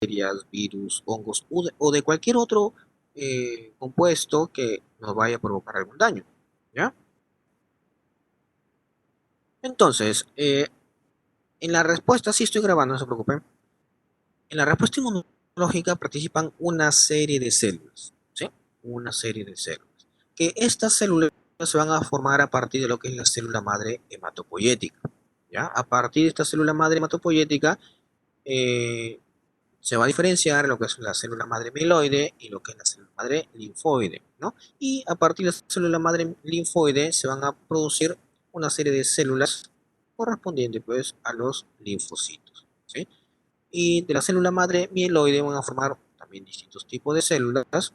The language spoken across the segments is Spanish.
bacterias, virus, hongos o de cualquier otro compuesto que nos vaya a provocar algún daño, ¿ya? Entonces, en la respuesta, sí estoy grabando, no se preocupen. En la respuesta inmunológica participan una serie de células, ¿sí? Una serie de células. Que estas células se van a formar a partir de lo que es la célula madre hematopoyética, ¿ya? A partir de esta célula madre hematopoyética, eh, se va a diferenciar lo que es la célula madre mieloide y lo que es la célula madre linfoide, ¿no? Y a partir de la célula madre linfoide se van a producir una serie de células correspondientes pues a los linfocitos, ¿sí? Y de la célula madre mieloide van a formar también distintos tipos de células,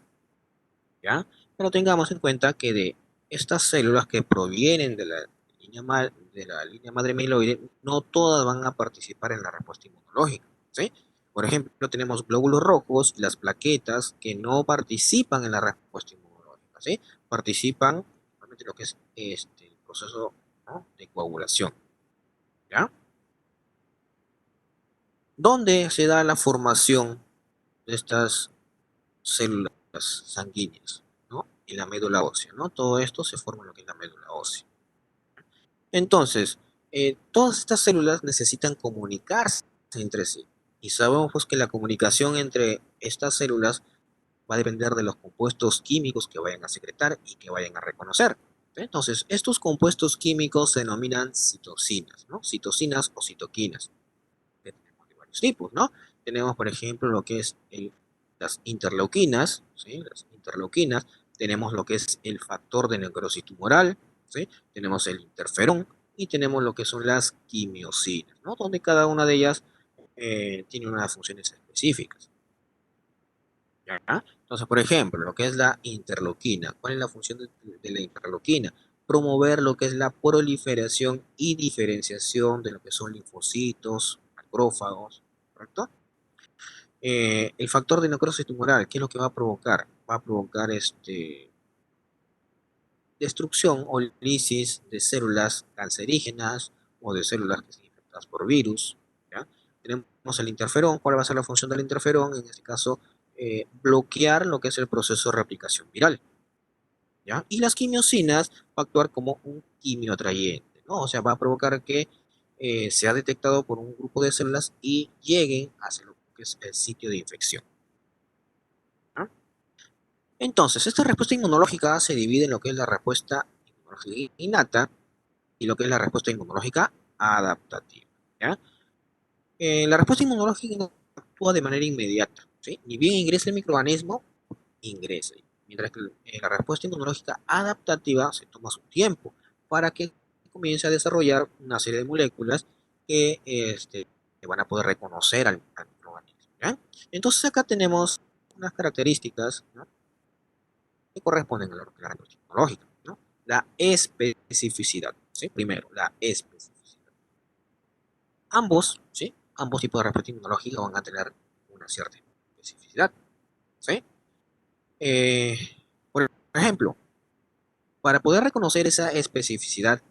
¿ya? Pero tengamos en cuenta que de estas células que provienen de la línea madre mieloide, no todas van a participar en la respuesta inmunológica, ¿sí? Por ejemplo, tenemos glóbulos rojos y las plaquetas que no participan en la respuesta inmunológica, ¿sí? Participan en lo que es el proceso, ¿no?, de coagulación, ¿ya? ¿Dónde se da la formación de estas células sanguíneas, ¿no? Y la médula ósea, ¿no? Todo esto se forma en lo que es la médula ósea. Entonces, todas estas células necesitan comunicarse entre sí. Y sabemos pues que la comunicación entre estas células va a depender de los compuestos químicos que vayan a secretar y que vayan a reconocer. Entonces, estos compuestos químicos se denominan citocinas, ¿no? Citocinas o citoquinas, que tenemos de varios tipos, ¿no? Tenemos, por ejemplo, lo que es las interleuquinas, ¿sí? Las interleuquinas, tenemos lo que es el factor de necrosis tumoral, ¿sí? Tenemos el interferón y tenemos lo que son las quimiosinas, ¿no? Donde cada una de ellas tiene unas funciones específicas, ¿ya? Entonces, por ejemplo, lo que es la interleuquina, ¿cuál es la función de la interleuquina? Promover lo que es la proliferación y diferenciación de lo que son linfocitos, macrófagos, ¿correcto? El factor de necrosis tumoral, ¿qué es lo que va a provocar? Va a provocar destrucción o lisis de células cancerígenas o de células que están infectadas por virus, ¿ya? Tenemos el interferón. ¿Cuál va a ser la función del interferón? En este caso, bloquear lo que es el proceso de replicación viral, ¿ya? Y las quimiosinas va a actuar como un quimioatrayente, ¿no? O sea, va a provocar que sea detectado por un grupo de células y lleguen hacia lo que es el sitio de infección, ¿ya? Entonces, esta respuesta inmunológica se divide en lo que es la respuesta inmunológica innata y lo que es la respuesta inmunológica adaptativa, ¿ya? La respuesta inmunológica actúa de manera inmediata, ¿sí? Ni bien ingresa el microorganismo, ingresa. Mientras que la respuesta inmunológica adaptativa se toma su tiempo para que comience a desarrollar una serie de moléculas que van a poder reconocer al microorganismo, ¿ya? Entonces acá tenemos unas características, ¿no?, que corresponden a la respuesta inmunológica, ¿no? La especificidad, ¿sí? Primero, la especificidad. Ambos, ¿sí? Ambos tipos de respuesta inmunológica van a tener una cierta especificidad, ¿sí? Eh, por ejemplo, para poder reconocer esa especificidad,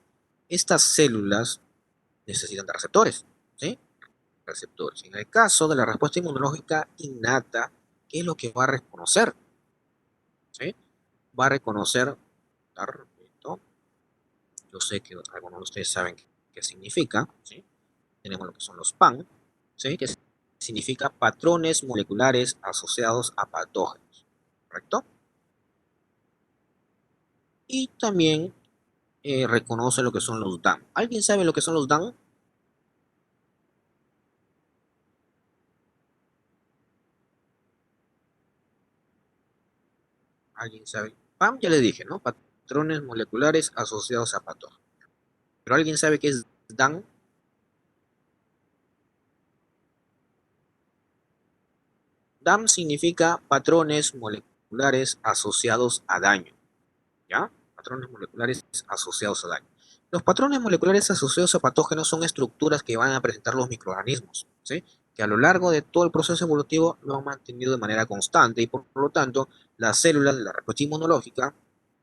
estas células necesitan de receptores, ¿sí? Receptores. En el caso de la respuesta inmunológica innata, ¿qué es lo que va a reconocer? ¿Sí? Va a reconocer, repito, yo sé que algunos de ustedes saben qué significa, ¿sí? Tenemos lo que son los PAN, ¿sí?, que significa patrones moleculares asociados a patógenos, ¿correcto? Y también reconoce lo que son los DAM. ¿Alguien sabe lo que son los DAM? ¿Alguien sabe? PAM ya le dije, ¿no? Patrones moleculares asociados a patógenos. ¿Pero alguien sabe qué es DAM? DAM significa patrones moleculares asociados a daño, ¿ya? Patrones moleculares asociados a daño. Los patrones moleculares asociados a patógenos son estructuras que van a presentar los microorganismos, ¿sí?, que a lo largo de todo el proceso evolutivo lo han mantenido de manera constante y por lo tanto las células de la respuesta inmunológica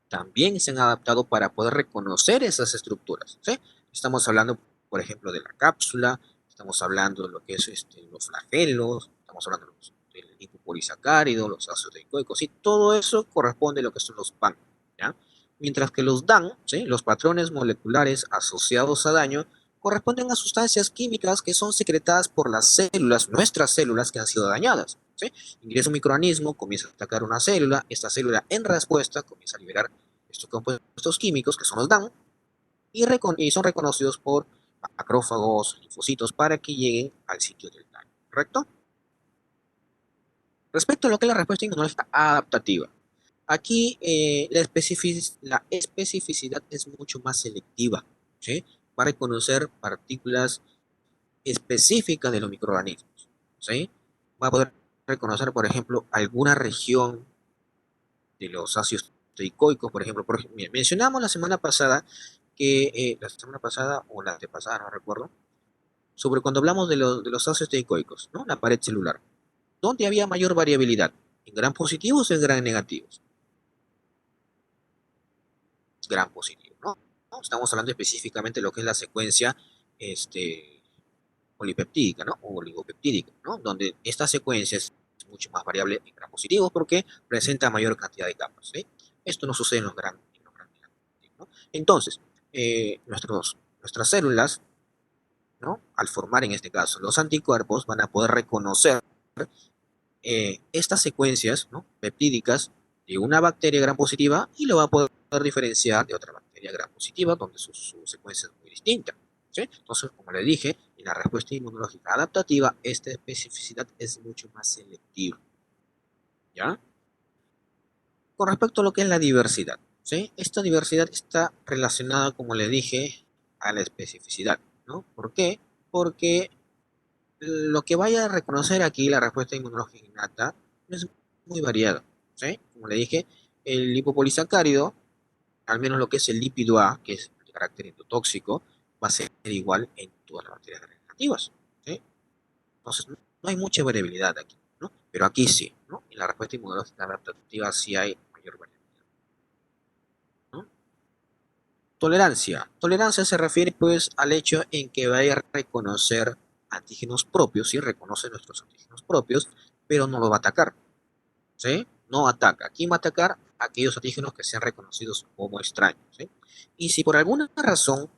también se han adaptado para poder reconocer esas estructuras, ¿sí? Estamos hablando, por ejemplo, de la cápsula, estamos hablando de lo que es los flagelos, estamos hablando del lipopolisacárido, los ácidos teicoicos, y todo eso corresponde a lo que son los PAN, ¿ya? Mientras que los DAN, ¿sí? Los patrones moleculares asociados a daño, corresponden a sustancias químicas que son secretadas por las células, nuestras células que han sido dañadas, ¿sí? Ingresa un microorganismo, comienza a atacar una célula, esta célula en respuesta comienza a liberar estos compuestos químicos que son los DAN y son reconocidos por macrófagos, linfocitos para que lleguen al sitio del daño, ¿correcto? Respecto a lo que es la respuesta inmunológica adaptativa, aquí la especificidad es mucho más selectiva, ¿sí? Para reconocer partículas específicas de los microorganismos, ¿sí? Va a poder reconocer, por ejemplo, alguna región de los ácidos teicoicos, mencionamos la semana pasada o la antepasada, no recuerdo, sobre cuando hablamos de los ácidos teicoicos, ¿no? La pared celular, donde había mayor variabilidad, en gran positivos o en gran negativos. Gran positivo, ¿no? Estamos hablando específicamente de lo que es la secuencia polipeptídica, ¿no? O oligopeptídica, ¿no? Donde esta secuencia es mucho más variable en gran positivos porque presenta mayor cantidad de capas, ¿sí? Esto no sucede en los gran negativos, ¿no? Entonces, nuestras células, ¿no? Al formar en este caso los anticuerpos, van a poder reconocer estas secuencias, ¿no? Peptídicas de una bacteria gram positiva y lo va a poder diferenciar de otra bacteria gram positiva donde su secuencia es muy distinta, ¿sí? Entonces, como le dije, en la respuesta inmunológica adaptativa, esta especificidad es mucho más selectiva, ¿ya? Con respecto a lo que es la diversidad, ¿sí? Esta diversidad está relacionada, como le dije, a la especificidad, ¿no? ¿Por qué? Porque lo que vaya a reconocer aquí la respuesta inmunológica innata es muy variada, ¿sí? Como le dije, el lipopolisacárido, al menos lo que es el lípido A, que es de carácter endotóxico, va a ser igual en todas las bacterias negativas, ¿sí? Entonces, no hay mucha variabilidad aquí, ¿no? Pero aquí sí, ¿no? En la respuesta inmunológica adaptativa sí hay mayor variabilidad, ¿no? Tolerancia. Tolerancia se refiere pues al hecho en que vaya a reconocer antígenos propios, sí reconoce nuestros antígenos propios, pero no los va a atacar, ¿sí? No ataca. ¿Quién va a atacar? Aquellos antígenos que sean reconocidos como extraños, ¿sí? Y si por alguna razón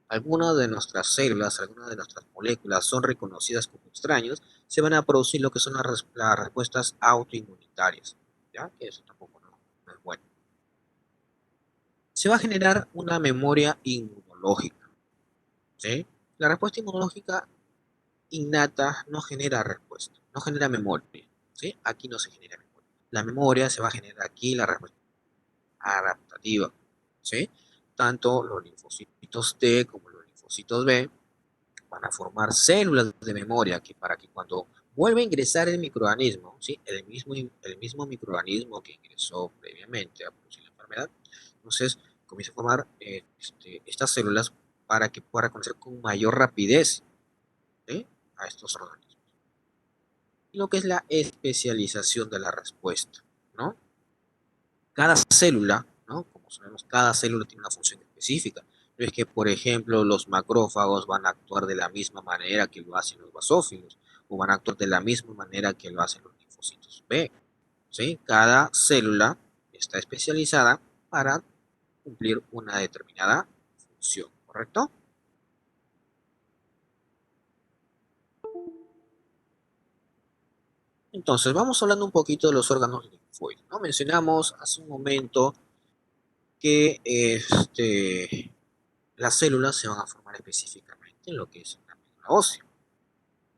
alguna de nuestras células, algunas de nuestras moléculas son reconocidas como extraños, se van a producir lo que son las respuestas autoinmunitarias, ¿ya? Que eso tampoco no es bueno. Se va a generar una memoria inmunológica, ¿sí? La respuesta inmunológica innata no genera respuesta, no genera memoria, ¿sí? Aquí no se genera memoria. La memoria se va a generar aquí, la respuesta adaptativa, ¿sí? Tanto los linfocitos T como los linfocitos B van a formar células de memoria que para que cuando vuelva a ingresar el microorganismo, ¿sí? El mismo microorganismo que ingresó previamente a producir la enfermedad, entonces comienza a formar estas células para que pueda reconocer con mayor rapidez, ¿sí? A estos organismos. Y lo que es la especialización de la respuesta, ¿no? Cada célula, ¿no? Como sabemos, cada célula tiene una función específica. No es que, por ejemplo, los macrófagos van a actuar de la misma manera que lo hacen los basófilos, o van a actuar de la misma manera que lo hacen los linfocitos B, ¿sí? Cada célula está especializada para cumplir una determinada función, ¿correcto? Entonces, vamos hablando un poquito de los órganos linfoides, ¿no? Mencionamos hace un momento que las células se van a formar específicamente en lo que es la médula ósea,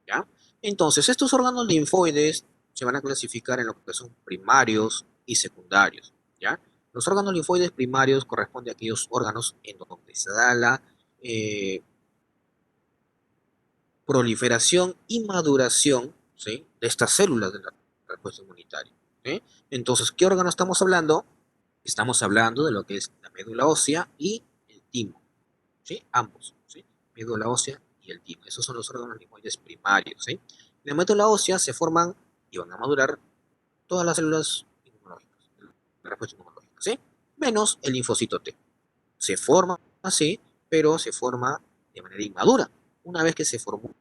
¿ya? Entonces, estos órganos linfoides se van a clasificar en lo que son primarios y secundarios, ¿ya? Los órganos linfoides primarios corresponden a aquellos órganos en donde se da la eh, proliferación y maduración, ¿sí? De estas células de la respuesta inmunitaria, ¿sí? Entonces, ¿qué órgano estamos hablando? Estamos hablando de lo que es la médula ósea y el timo, ¿sí? Ambos, ¿sí? Médula ósea y el timo. Esos son los órganos linfoides primarios, ¿sí? En la médula ósea se forman y van a madurar todas las células inmunológicas, la respuesta inmunológica, ¿sí? Menos el linfocito T. Se forma así, pero se forma de manera inmadura. Una vez que se formó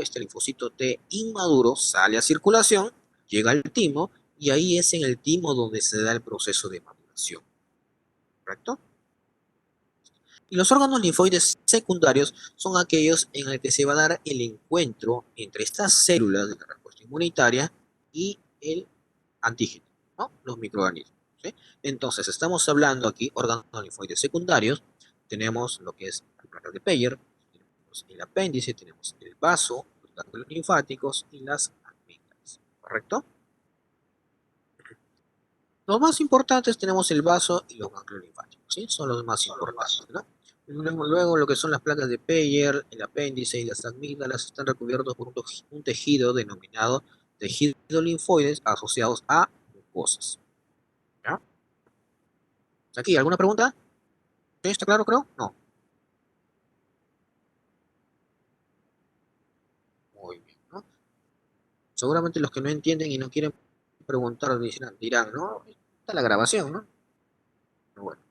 este linfocito T inmaduro sale a circulación, llega al timo y ahí es en el timo donde se da el proceso de maduración. ¿Correcto? Y los órganos linfoides secundarios son aquellos en los que se va a dar el encuentro entre estas células de la respuesta inmunitaria y el antígeno, ¿no? Los microorganismos. ¿Sí? Entonces, estamos hablando aquí, órganos linfoides secundarios, tenemos lo que es la placa de Peyer, tenemos el apéndice, tenemos el vaso, los ganglios linfáticos y las amígdalas, ¿correcto? Los más importantes tenemos el vaso y los ganglios linfáticos, ¿sí? Son los más importantes, ¿no? Luego, lo que son las placas de Peyer, el apéndice y las amígdalas están recubiertos por un tejido denominado tejido linfoides asociados a mucosas. ¿Ya? ¿Aquí alguna pregunta? ¿Sí? ¿Está claro, creo? No. Muy bien, ¿no? Seguramente los que no entienden y no quieren preguntar dirán, ¿no? Está la grabación, ¿no? Pero bueno,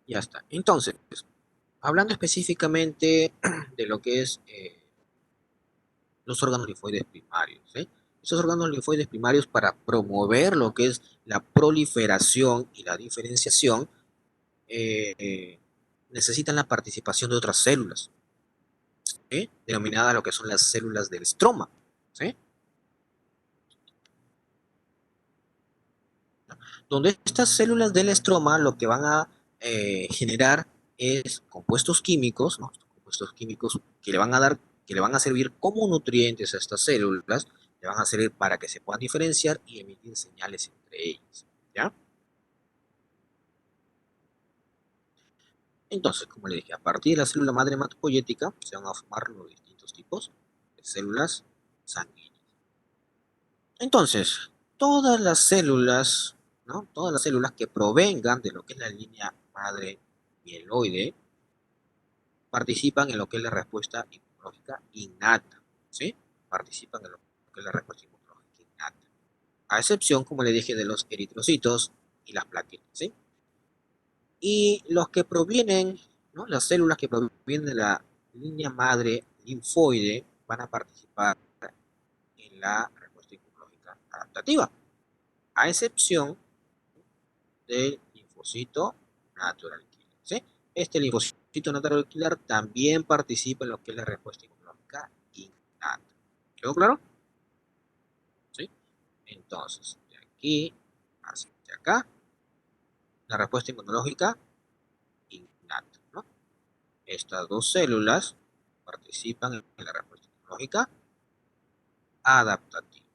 ya está. Entonces, hablando específicamente de lo que es los órganos linfoides primarios, ¿sí? Esos órganos linfoides primarios, para promover lo que es la proliferación y la diferenciación, necesitan la participación de otras células, ¿sí? Denominadas lo que son las células del estroma, ¿sí? Donde estas células del estroma lo que van a generar es compuestos químicos, ¿no? Compuestos químicos que le van a dar, que le van a servir como nutrientes a estas células, le van a servir para que se puedan diferenciar y emitir señales entre ellas, ¿ya? Entonces, como le dije, a partir de la célula madre hematopoyética se van a formar los distintos tipos de células sanguíneas. Entonces, todas las células, ¿no? Todas las células que provengan de lo que es la línea madre mieloide participan en lo que es la respuesta inmunológica innata, ¿sí? Participan en lo que es la respuesta inmunológica innata. A excepción, como le dije, de los eritrocitos y las plaquetas, ¿sí? Y los que provienen, ¿no? Las células que provienen de la línea madre linfoide van a participar en la respuesta inmunológica adaptativa, a excepción del linfocito natural killer, ¿sí? Este linfocito natural killer también participa en lo que es la respuesta inmunológica innata. ¿Quedó claro? ¿Sí? Entonces, de aquí hacia acá, la respuesta inmunológica innata, ¿no? Estas dos células participan en la respuesta inmunológica adaptativa.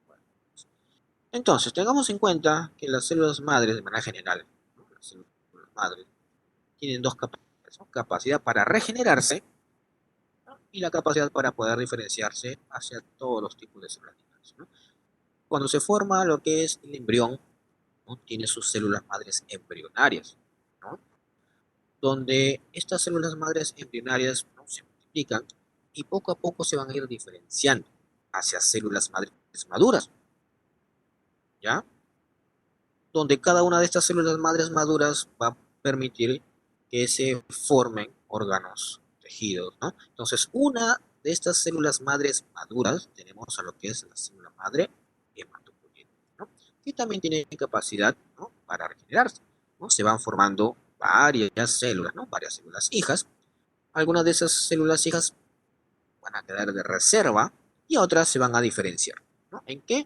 Bueno, entonces, tengamos en cuenta que las células madres, de manera general, ¿no? Las células madres tienen dos capacidades, ¿no? Capacidad para regenerarse, ¿no? Y la capacidad para poder diferenciarse hacia todos los tipos de células, ¿no? Cuando se forma lo que es el embrión, ¿no? Tiene sus células madres embrionarias, ¿no? Donde estas células madres embrionarias, ¿no? Se multiplican y poco a poco se van a ir diferenciando hacia células madres maduras, ¿ya? Donde cada una de estas células madres maduras va a permitir que se formen órganos, tejidos, ¿no? Entonces, una de estas células madres maduras, tenemos a lo que es la célula madre hematopoyética, ¿no? Que también tiene capacidad, ¿no? Para regenerarse, ¿no? Se van formando varias células, ¿no? Varias células hijas. Algunas de esas células hijas van a quedar de reserva y otras se van a diferenciar, ¿no? ¿En qué?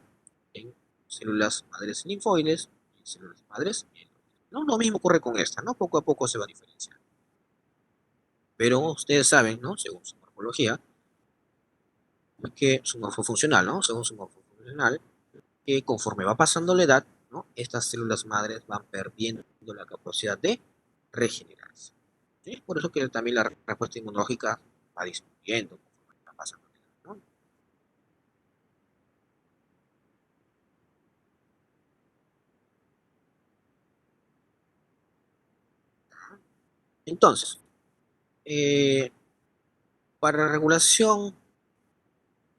En células madres linfoides y células madres mieloides, ¿no? Lo mismo ocurre con esta, ¿no? Poco a poco se va a diferenciar. Pero ustedes saben, ¿no? Según su morfología, que su morfofuncional, ¿no? Según su morfofuncional, que conforme va pasando la edad, ¿no? Estas células madres van perdiendo la capacidad de regenerarse, ¿sí? Por eso que también la respuesta inmunológica va disminuyendo conforme va pasando la edad, ¿no? Entonces, eh, para la regulación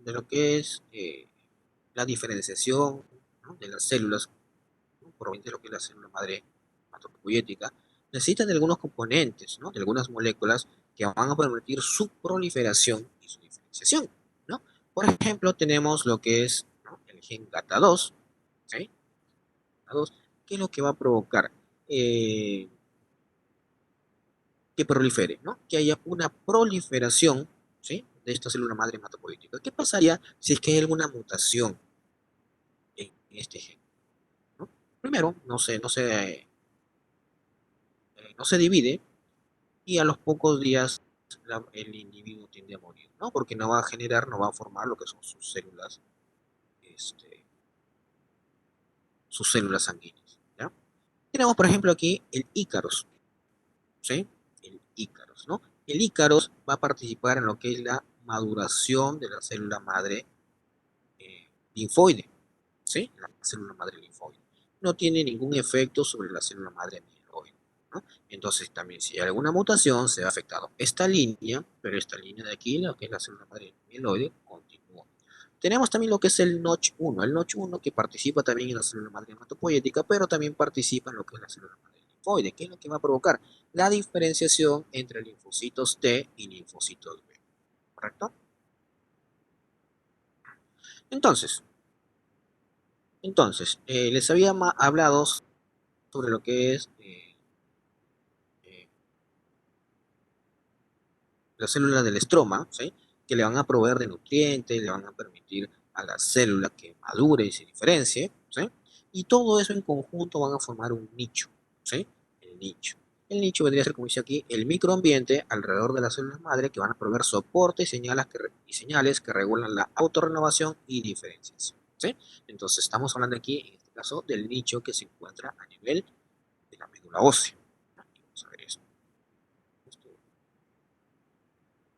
de lo que es la diferenciación, ¿no? De las células, ¿no? Proveniente de lo que es la célula madre hematopoyética, necesitan de algunos componentes, ¿no? De algunas moléculas que van a permitir su proliferación y su diferenciación, ¿no? Por ejemplo, tenemos lo que es, ¿no?, el gen GATA2, ¿sí? GATA2, que es lo que va a provocar eh, que prolifere, ¿no? Que haya una proliferación, ¿sí?, de esta célula madre hematopoyética. ¿Qué pasaría si es que hay alguna mutación en este gen, ¿no? Primero, no se divide y a los pocos días el individuo tiende a morir, ¿no? Porque no va a generar, no va a formar lo que son este, sus células sanguíneas, ¿ya? Tenemos, por ejemplo, aquí el Ícaros, ¿sí? El Ícaros, ¿no? El Ícaros va a participar en lo que es la maduración de la célula madre linfoide, ¿sí? La célula madre linfoide. No tiene ningún efecto sobre la célula madre mieloide, ¿no? Entonces, también si hay alguna mutación, se ha afectado esta línea, pero esta línea de aquí, lo que es la célula madre mieloide, continúa. Tenemos también lo que es el Notch1 que participa también en la célula madre hematopoyética, pero también participa en lo que es la célula madre linfoide, que es lo que va a provocar la diferenciación entre linfocitos T y linfocitos B, ¿correcto? Entonces, les había hablado sobre lo que es eh, las células del estroma, ¿sí?, que le van a proveer de nutrientes, le van a permitir a la célula que madure y se diferencie, ¿sí? Y todo eso en conjunto van a formar un nicho, ¿sí? El nicho. El nicho vendría a ser, como dice aquí, el microambiente alrededor de las células madre que van a proveer soporte y señales que regulan la autorrenovación y diferenciación, ¿sí? Entonces estamos hablando aquí, en este caso, del nicho que se encuentra a nivel de la médula ósea. Vamos a ver esto.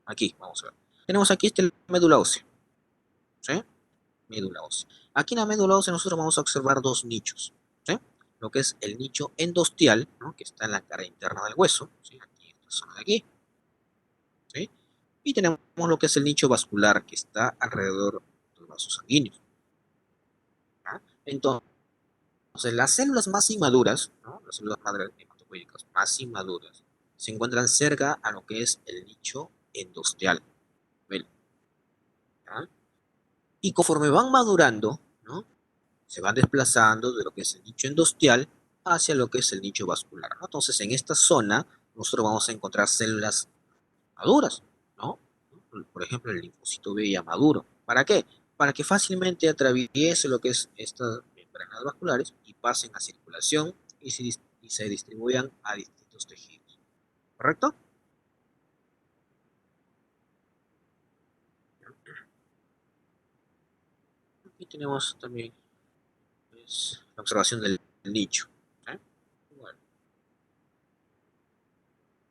Aquí, vamos a ver. Tenemos aquí la médula ósea, ¿sí? Médula ósea. Aquí en la médula ósea nosotros vamos a observar dos nichos, ¿sí? Lo que es el nicho endostial, ¿no?, que está en la cara interna del hueso, ¿sí?, aquí en esta zona de aquí, ¿sí? Y tenemos lo que es el nicho vascular, que está alrededor de los vasos sanguíneos, ¿ya? Entonces, las células más inmaduras, ¿no?, las células madre hematopoyéticas más inmaduras, se encuentran cerca a lo que es el nicho endostial, ¿ya? Y conforme van madurando, ¿no?, se van desplazando de lo que es el nicho endostial hacia lo que es el nicho vascular, ¿no? Entonces, en esta zona, nosotros vamos a encontrar células maduras, ¿no? Por ejemplo, el linfocito B ya maduro. ¿Para qué? Para que fácilmente atraviese lo que es estas membranas vasculares y pasen a circulación y se distribuyan a distintos tejidos. ¿Correcto? Aquí tenemos también, pues, la observación del nicho, ¿eh? Bueno,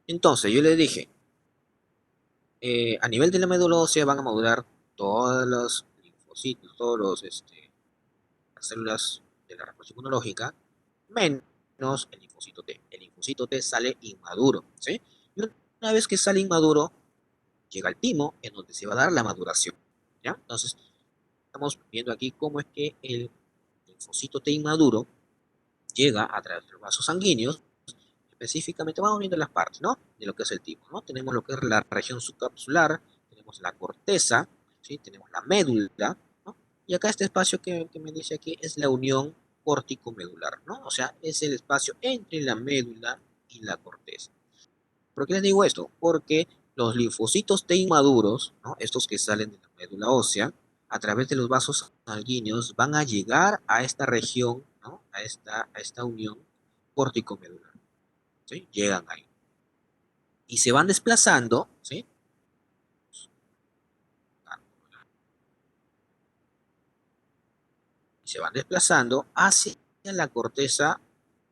entonces, yo le dije, a nivel de la médula ósea van a madurar todos los linfocitos, las células de la respuesta inmunológica, menos el linfocito T. El linfocito T sale inmaduro, ¿sí? Y una vez que sale inmaduro, llega al timo, en donde se va a dar la maduración, ¿ya? Entonces, estamos viendo aquí cómo es que el linfocito T inmaduro llega a través de los vasos sanguíneos. Específicamente, vamos viendo las partes, ¿no?, de lo que es el timo, ¿no? Tenemos lo que es la región subcapsular, tenemos la corteza, ¿sí?, tenemos la médula, ¿no? Y acá este espacio que me dice aquí es la unión córtico-medular, ¿no? O sea, es el espacio entre la médula y la corteza. ¿Por qué les digo esto? Porque los linfocitos T inmaduros, ¿no?, estos que salen de la médula ósea, a través de los vasos sanguíneos van a llegar a esta región, ¿no?, a esta unión córtico-medular, ¿sí? Llegan ahí. Y se van desplazando, ¿sí? Y se van desplazando hacia la corteza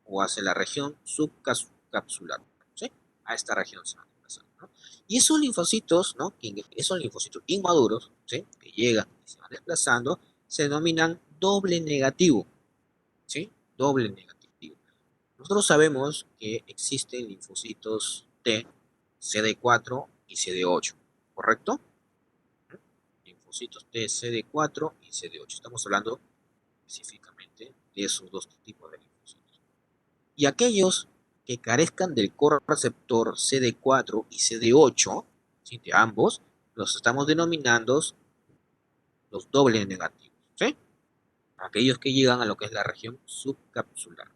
o hacia la región subcapsular, ¿sí? A esta región se van desplazando, ¿no? Y esos linfocitos, ¿no?, esos linfocitos inmaduros, ¿sí?, que llegan y se van desplazando, se denominan doble negativo, ¿sí? Doble negativo. Nosotros sabemos que existen linfocitos T, CD4 y CD8, ¿correcto? Linfocitos T, CD4 y CD8. Estamos hablando específicamente de esos dos tipos de linfocitos. Y aquellos que carezcan del correceptor CD4 y CD8, ¿sí? De ambos, los estamos denominando los doble negativos, ¿sí? Aquellos que llegan a lo que es la región subcapsular.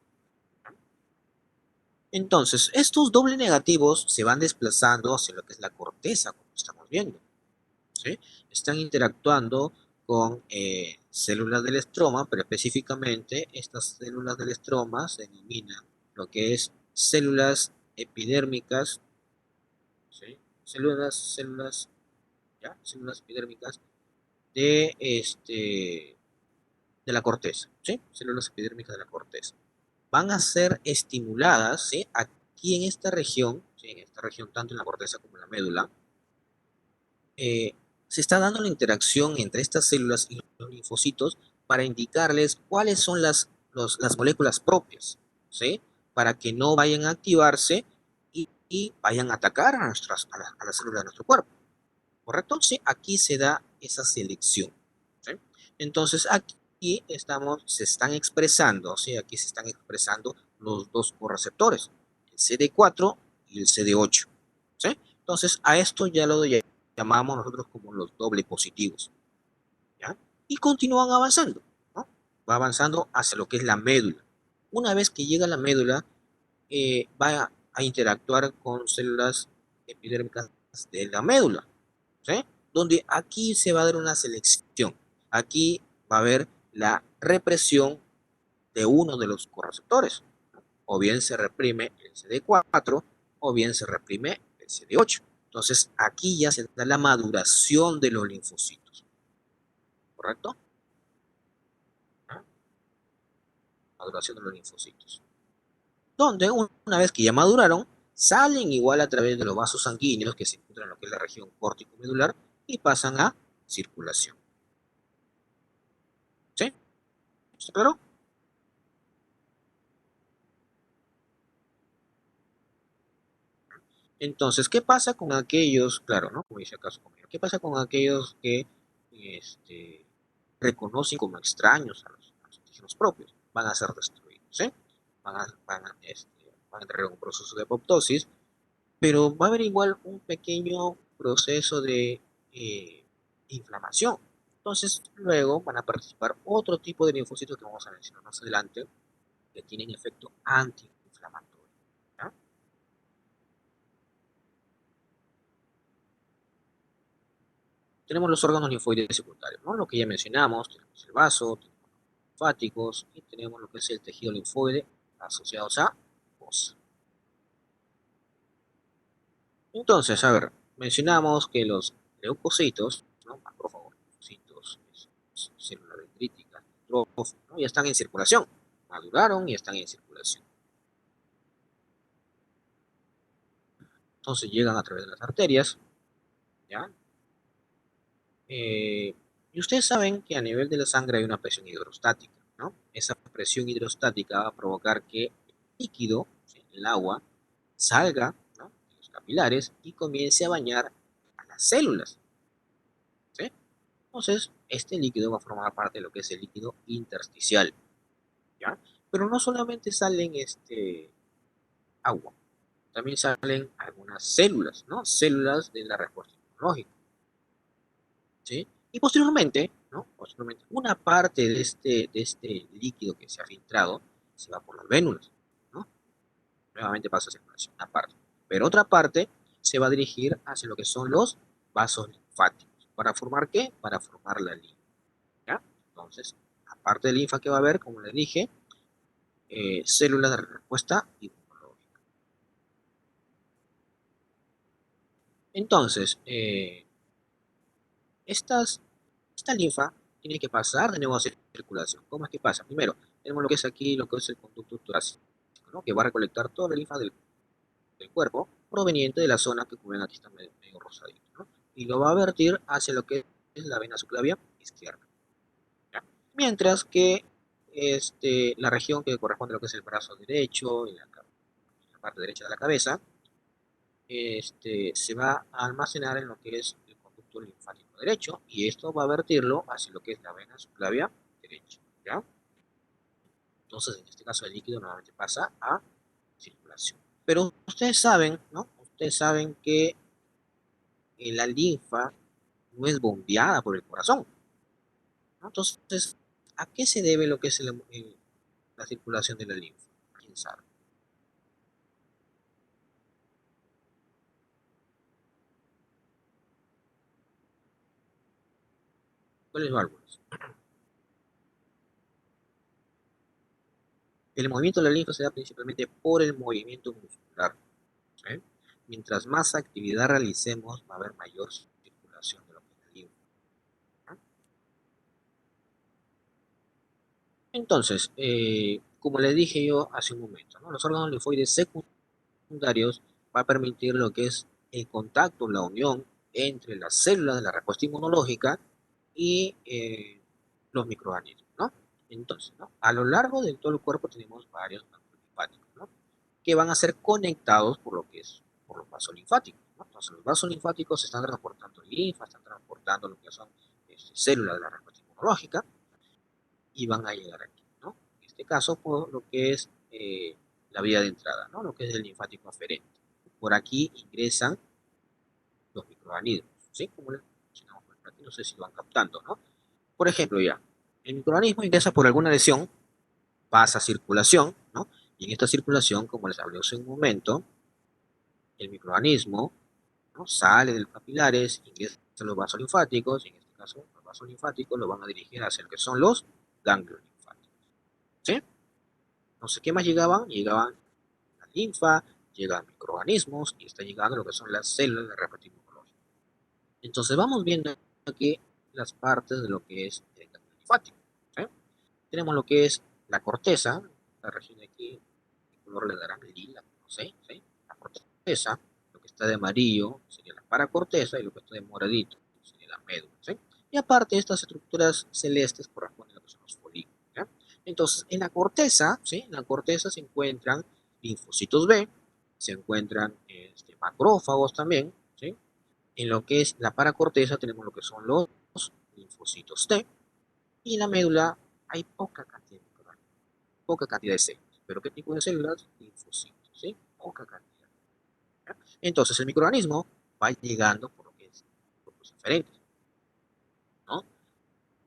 Entonces, estos doble negativos se van desplazando hacia lo que es la corteza, como estamos viendo, ¿sí? Están interactuando con células del estroma, pero específicamente estas células del estroma se denominan lo que es células epidérmicas, ¿sí? Células epidérmicas de, de la corteza, ¿sí? Células epidérmicas de la corteza. Van a ser estimuladas, ¿sí? Aquí en esta región, ¿sí? En esta región tanto en la corteza como en la médula, se está dando la interacción entre estas células y los linfocitos para indicarles cuáles son las moléculas propias, ¿sí? Para que no vayan a activarse y vayan a atacar a las células de nuestro cuerpo, ¿correcto? Sí, aquí se da esa selección, ¿sí? Entonces aquí se están expresando, ¿sí? Aquí se están expresando los dos correceptores, el CD4 y el CD8, ¿sí? Entonces a esto ya lo llamamos nosotros como los doble positivos, ¿ya? Y continúan avanzando, ¿no? Va avanzando hacia lo que es la médula. Una vez que llega a la médula, va a interactuar con células epidérmicas de la médula, ¿sí? Donde aquí se va a dar una selección. Aquí va a haber la represión de uno de los correceptores. O bien se reprime el CD4 o bien se reprime el CD8. Entonces aquí ya se da la maduración de los linfocitos, ¿correcto? ¿Ah? Maduración de los linfocitos. Donde una vez que ya maduraron, salen igual a través de los vasos sanguíneos que se encuentran en lo que es la región córtico-medular y pasan a circulación. ¿Sí? ¿Está claro? Entonces, ¿qué pasa con aquellos, claro, ¿no? Como dice acaso conmigo, ¿qué pasa con aquellos que este, reconocen como extraños a los antígenos propios? Van a ser destruidos, ¿sí? Van a entrar en un proceso de apoptosis, pero va a haber igual un pequeño proceso de inflamación. Entonces, luego van a participar otro tipo de linfocitos que vamos a mencionar más adelante, que tienen efecto antiinflamatorio, ¿ya? Tenemos los órganos linfoides secundarios, ¿no? Lo que ya mencionamos, tenemos el vaso, tenemos los linfáticos y tenemos lo que es el tejido linfoide asociados a fosa. Entonces, a ver, mencionamos que los leucocitos, ¿no? Por favor, leucocitos, células dendríticas, neutrófilos, ¿no? Ya están en circulación, maduraron y están en circulación. Entonces llegan a través de las arterias, ¿ya? Y ustedes saben que a nivel de la sangre hay una presión hidrostática, ¿no? Esa presión hidrostática va a provocar que el líquido, ¿sí? El agua, salga, ¿no? De los capilares y comience a bañar a las células, ¿sí? Entonces, este líquido va a formar parte de lo que es el líquido intersticial, ¿ya? Pero no solamente salen agua, también salen algunas células, ¿no? Células de la respuesta inmunológica, ¿sí? Y posteriormente, ¿no? Posteriormente, una parte de este líquido que se ha filtrado se va por las vénulas, ¿no? Nuevamente pasa a circulación, una parte. Pero otra parte se va a dirigir hacia lo que son los vasos linfáticos. ¿Para formar qué? Para formar la linfa, ¿ya? Entonces, aparte de linfa que va a haber, como les dije, células de respuesta inmunológica. Entonces, estas esta linfa tiene que pasar de nuevo a circulación. ¿Cómo es que pasa? Primero, tenemos lo que es aquí, lo que es el conducto torácico, ¿no? Que va a recolectar toda la linfa del cuerpo proveniente de la zona que cubren aquí está medio rosadito, ¿no? Y lo va a vertir hacia lo que es la vena subclavia izquierda, ¿ya? Mientras que la región que corresponde a lo que es el brazo derecho y la parte derecha de la cabeza, se va a almacenar en lo que es el conducto linfático derecho y esto va a vertirlo hacia lo que es la vena subclavia derecha, ¿ya? Entonces, en este caso, el líquido nuevamente pasa a circulación. Pero ustedes saben, ¿no? Ustedes saben que la linfa no es bombeada por el corazón, ¿no? Entonces, ¿a qué se debe lo que es la circulación de la linfa? ¿Quién sabe? ¿Cuáles válvulas? El movimiento de la linfa se da principalmente por el movimiento muscular, ¿sí? Mientras más actividad realicemos, va a haber mayor circulación de lo que es la linfa, ¿no? Entonces, como les dije yo hace un momento, ¿no? Los órganos linfoides secundarios va a permitir lo que es el contacto, la unión entre las células de la respuesta inmunológica y los microorganismos, ¿no? Entonces, ¿no? A lo largo de todo el cuerpo tenemos varios ganglios linfáticos, ¿no? Que van a ser conectados por lo que es, por los vasos linfáticos, ¿no? Entonces, los vasos linfáticos están transportando linfa, están transportando lo que son células de la respuesta inmunológica y van a llegar aquí, ¿no? En este caso, por lo que es la vía de entrada, ¿no? Lo que es el linfático aferente. Por aquí ingresan los microorganismos, ¿sí? Como les mencionamos por aquí, no sé si lo van captando, ¿no? Por ejemplo, ya, el microorganismo ingresa por alguna lesión, pasa a circulación, ¿no? Y en esta circulación, como les hablé hace un momento, el microorganismo, ¿no? Sale de los capilares, ingresa a los vasos linfáticos, y en este caso, los vasos linfáticos lo van a dirigir hacia lo que son los ganglios linfáticos, ¿sí? No sé qué más llegaban, llegaban la linfa, llegan microorganismos y está llegando lo que son las células de repartir inmunológico. Entonces vamos viendo aquí las partes de lo que es el ganglio linfático, ¿sí? Tenemos lo que es la corteza, la región de aquí, el color le darán lila, no sé, ¿sí? La corteza, lo que está de amarillo sería la paracorteza y lo que está de moradito sería la médula, ¿sí? Y aparte estas estructuras celestes corresponden a lo que son los folículos, ¿sí? Entonces, en la corteza, ¿sí? En la corteza se encuentran linfocitos B, se encuentran macrófagos también, ¿sí? En lo que es la paracorteza tenemos lo que son los linfocitos T y en la médula hay poca cantidad de células. ¿Pero qué tipo de células? Linfocitos, ¿sí? Poca cantidad. ¿Ya? Entonces el microorganismo va llegando por lo que es grupos diferentes, ¿no?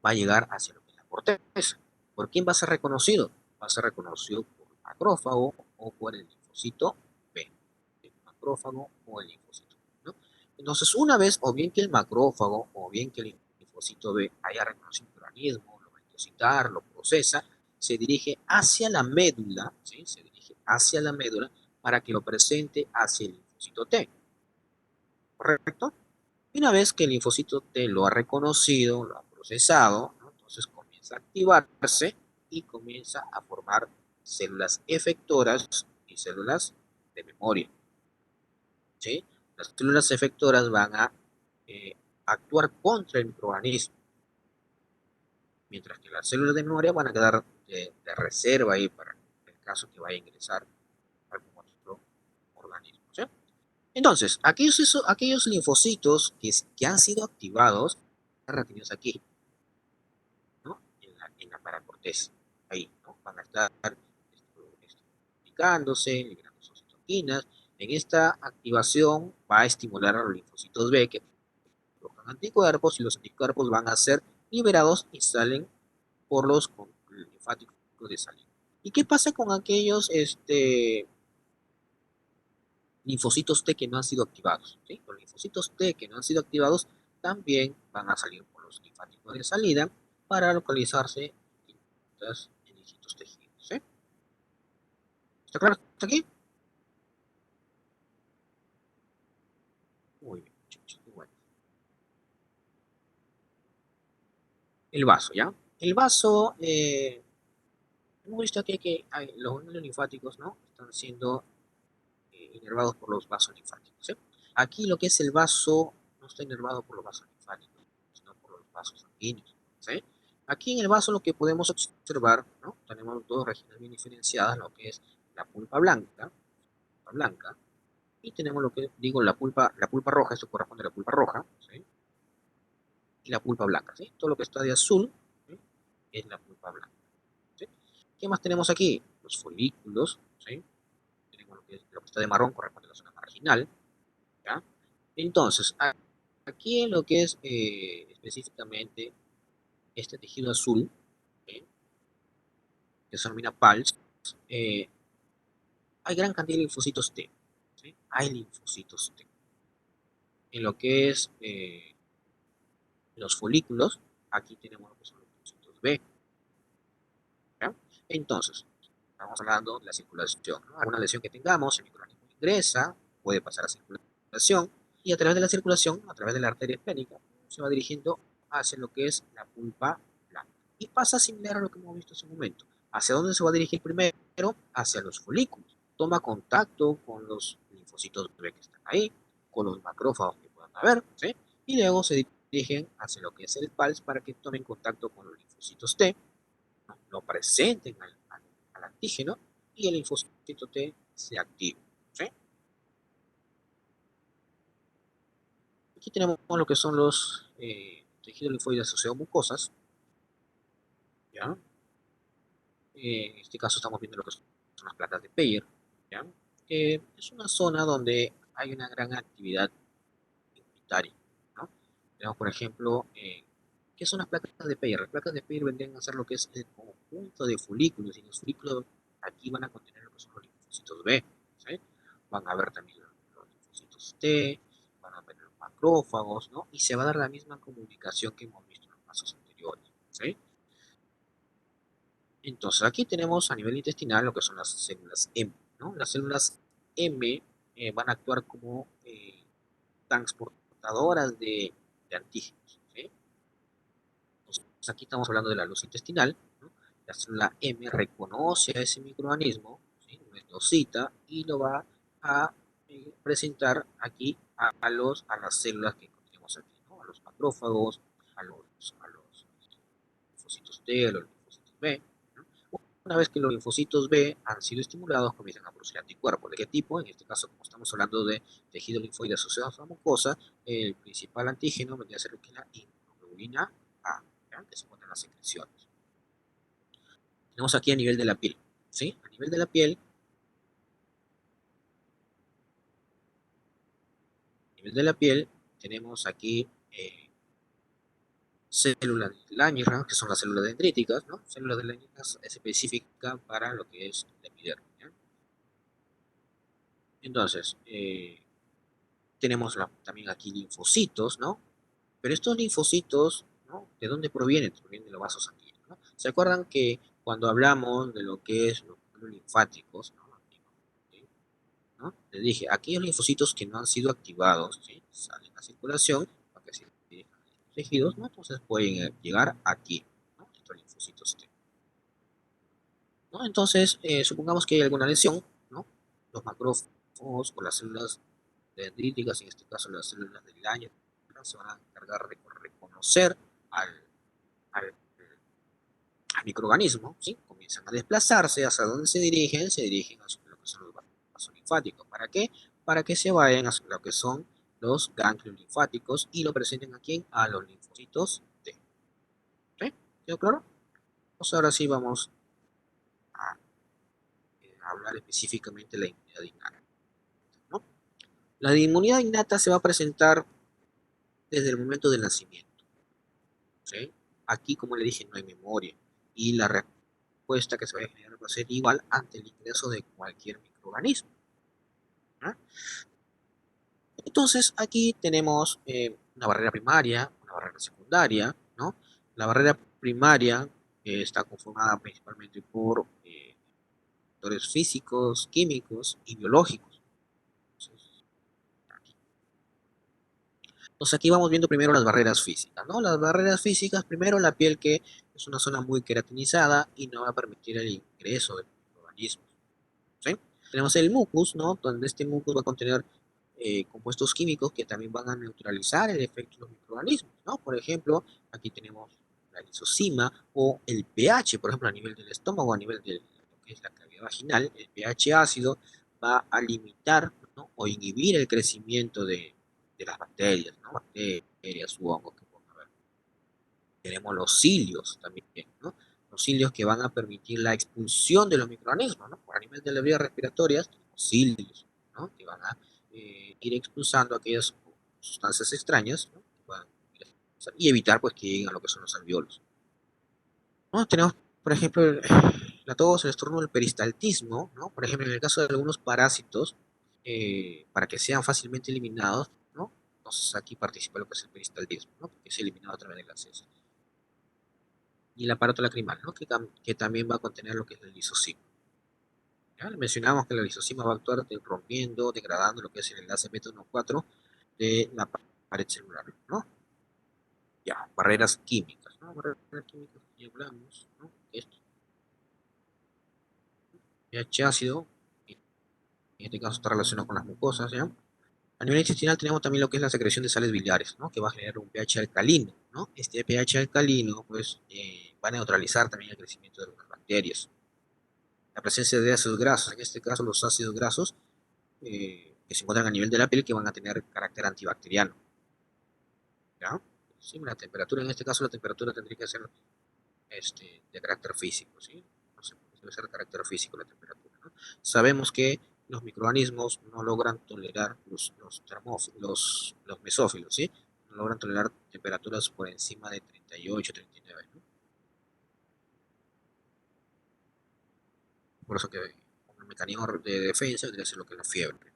Va a llegar hacia lo que es la corteza. ¿Por quién va a ser reconocido? Va a ser reconocido por el macrófago o por el linfocito B. El macrófago o el linfocito B, ¿no? Entonces, una vez, o bien que el macrófago o bien que el linfocito B haya reconocido el organismo, lo va a entocitar, lo procesa, se dirige hacia la médula, ¿sí? Se dirige hacia la médula para que lo presente hacia el linfocito T, ¿correcto? Y una vez que el linfocito T lo ha reconocido, lo ha procesado, ¿no? Entonces comienza a activarse y comienza a formar células efectoras y células de memoria, ¿sí? Las células efectoras van a eh, actuar contra el microorganismo, mientras que las células de memoria van a quedar de reserva ahí para el caso que vaya a ingresar algún otro organismo, ¿sí? Entonces, aquellos linfocitos que han sido activados, están retenidos aquí, ¿no? En la paracorteza, ahí, ¿no? Van a estar picándose, liberando sus citoquinas. En esta activación va a estimular a los linfocitos B que provocan anticuerpos y los anticuerpos van a ser liberados y salen por los linfáticos de salida. ¿Y qué pasa con aquellos linfocitos T que no han sido activados? ¿Sí? Los linfocitos T que no han sido activados también van a salir por los linfáticos de salida para localizarse en distintos tejidos, ¿sí? ¿Está claro hasta aquí? Muy bien, muchachos. Bueno, el vaso, ¿ya? El vaso, hemos visto aquí que los ganglios linfáticos, ¿no? Están siendo inervados por los vasos linfáticos, ¿sí? Aquí lo que es el vaso no está inervado por los vasos linfáticos, sino por los vasos sanguíneos, ¿sí? Aquí en el vaso lo que podemos observar, ¿no? Tenemos dos regiones bien diferenciadas, lo que es la blanca, y tenemos lo que digo la pulpa roja, esto corresponde a la pulpa roja, ¿sí? Y la pulpa blanca, ¿sí? Todo lo que está de azul, ¿sí? Es la pulpa blanca, ¿sí? ¿Qué más tenemos aquí? Los folículos, ¿sí? lo que está de marrón corresponde a la zona marginal, ¿ya? Entonces, aquí en lo que es específicamente este tejido azul, ¿sí? Que se denomina PALS, eh, hay gran cantidad de linfocitos T, ¿sí? Hay linfocitos T. En lo que es los folículos, aquí tenemos lo que son los linfocitos B, ¿ya? Entonces, estamos hablando de la circulación, ¿no? Alguna lesión que tengamos, el microorganismo ingresa, puede pasar a circulación, y a través de la circulación, a través de la arteria esplénica, se va dirigiendo hacia lo que es la pulpa blanca. Y pasa similar a lo que hemos visto hace un momento. ¿Hacia dónde se va a dirigir primero? Hacia los folículos. Toma contacto con los linfocitos B que están ahí, con los macrófagos que puedan haber, ¿sí? Y luego se dirigen hacia lo que es el PALS para que tomen contacto con los linfocitos T, ¿no? Lo presenten al antígeno y el linfocito T se activa, ¿sí? Aquí tenemos lo que son los tejidos linfoides asociados mucosas, ¿ya? En este caso estamos viendo lo que son las placas de Peyer, ¿ya? Es una zona donde hay una gran actividad inmunitaria, ¿no? Tenemos, por ejemplo, ¿qué son las placas de Peyer? Las placas de Peyer vendrían a ser lo que es el conjunto de folículos, y los folículos aquí van a contener lo que son los linfocitos B, ¿sí? Van a haber también los linfocitos T, van a haber los macrófagos, ¿no? Y se va a dar la misma comunicación que hemos visto en los pasos anteriores, ¿sí? Entonces, aquí tenemos a nivel intestinal lo que son las células M, ¿no? Las células M van a actuar como transportadoras de antígenos, ¿sí? Entonces, aquí estamos hablando de la luz intestinal, ¿no? La célula M reconoce a ese microorganismo, ¿sí? Lo endocita y lo va a presentar aquí a las células que tenemos aquí, ¿no? A los macrófagos, a los linfocitos T, a los linfocitos B, ¿no? Una vez que los linfocitos B han sido estimulados, comienzan a producir anticuerpos. ¿De qué tipo? En este caso, como estamos hablando de tejido linfoide asociado a la mucosa, el principal antígeno vendría a ser la inmunoglobulina A, ¿ya? Que se encuentra en las secreciones. Tenemos aquí a nivel de la piel, ¿sí? A nivel de la piel, tenemos aquí células de Langerhans, que son las células dendríticas, ¿no? Células de Langerhans específicas para lo que es la epidermis, ¿ya? Entonces, tenemos también aquí linfocitos, ¿no? Pero estos linfocitos, ¿no? ¿De dónde provienen? Provienen de los vasos sanguíneos, ¿no? ¿Se acuerdan que cuando hablamos de lo que es los linfáticos, ¿no? ¿No? Les dije, aquellos linfocitos que no han sido activados, ¿sí? Salen a circulación, para que se dirijan a los tejidos, ¿no? Entonces pueden llegar aquí, ¿no? Estos linfocitos T, ¿no? Entonces, supongamos que hay alguna lesión, ¿no? Los macrófagos o las células dendríticas, en este caso las células del Langerhans, se van a encargar de reconocer al, al, al microorganismo, ¿sí? Comienzan a desplazarse. ¿Hacia dónde se dirigen? Se dirigen a lo que son los vasos linfáticos. ¿Para qué? Para que se vayan a lo que son los ganglios linfáticos y lo presenten aquí a los linfocitos T. ¿Sí? ¿Quedó claro? Pues ahora sí vamos a hablar específicamente de la inmunidad innata, ¿no? La inmunidad innata se va a presentar desde el momento del nacimiento, ¿sí? Aquí, como le dije, no hay memoria y la respuesta que se va a generar va a ser igual ante el ingreso de cualquier microorganismo, ¿no? Entonces, aquí tenemos una barrera primaria, una barrera secundaria, ¿no? La barrera primaria está conformada principalmente por factores físicos, químicos y biológicos. Entonces, aquí vamos viendo primero las barreras físicas, ¿no? Las barreras físicas, primero la piel, que es una zona muy queratinizada y no va a permitir el ingreso de microorganismos, ¿sí? Tenemos el mucus, ¿no? Donde este mucus va a contener compuestos químicos que también van a neutralizar el efecto de los microorganismos, ¿no? Por ejemplo, aquí tenemos la lisozima o el pH, por ejemplo, a nivel del estómago, a nivel de lo que es la cavidad vaginal, el pH ácido va a limitar, ¿no? O inhibir el crecimiento de las bacterias, ¿no? Bacterias u hongos que pueden haber. Tenemos los cilios también, ¿no? Los cilios que van a permitir la expulsión de los microorganismos, ¿no? Por a nivel de las vías respiratorias, cilios, ¿no? Que van a ir expulsando aquellas sustancias extrañas, ¿no? Que puedan y evitar pues que lleguen a lo que son los alveolos. ¿No? Tenemos, por ejemplo, la tos, el estornudo, el peristaltismo, ¿no? Por ejemplo, en el caso de algunos parásitos, para que sean fácilmente eliminados, ¿no? Entonces aquí participa lo que es el peristaltismo, ¿no? Que es eliminado a través de las heces. Y el aparato lacrimal, ¿no? Que también va a contener lo que es el lisocima. ¿Ya? Mencionamos que la lisocima va a actuar rompiendo, degradando lo que es el enlace beta 1,4 de la pared celular, ¿no? Ya, barreras químicas, ¿no? Barreras químicas que ya hablamos, ¿no? Esto, pH ácido, en este caso está relacionado con las mucosas, ¿ya? A nivel intestinal tenemos también lo que es la secreción de sales biliares, ¿no? Que va a generar un pH alcalino, ¿no? Este pH alcalino, pues, va a neutralizar también el crecimiento de las bacterias. La presencia de ácidos grasos, en este caso los ácidos grasos, que se encuentran a nivel de la piel, que van a tener carácter antibacteriano, ¿ya? Sí, la temperatura, en este caso la temperatura tendría que ser de carácter físico, ¿sí? No sé, debe ser de carácter físico la temperatura, ¿no? Sabemos que los microorganismos no logran tolerar los mesófilos, ¿sí? No logran tolerar temperaturas por encima de 38, 39, ¿no? Por eso que un mecanismo de defensa debe ser lo que es la fiebre.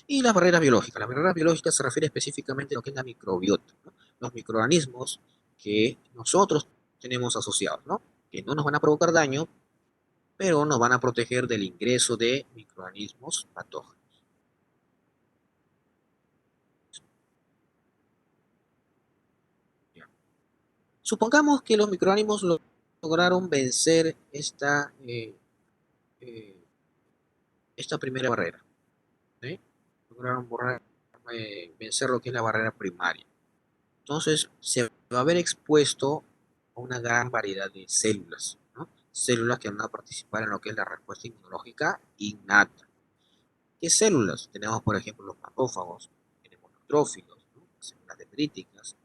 Y las barreras biológicas. Las barreras biológicas se refiere específicamente a lo que es la microbiota, ¿no? Los microorganismos que nosotros tenemos asociados, ¿no? Que no nos van a provocar daño, pero nos van a proteger del ingreso de microorganismos patógenos. Supongamos que los microorganismos lograron vencer eh, esta primera barrera, ¿sí? Lograron vencer lo que es la barrera primaria. Entonces se va a ver expuesto a una gran variedad de células, ¿no? Células que van a participar en lo que es la respuesta inmunológica innata. ¿Qué células? Tenemos, por ejemplo, los macrófagos, tenemos los trófilos, ¿no? Las células dendríticas,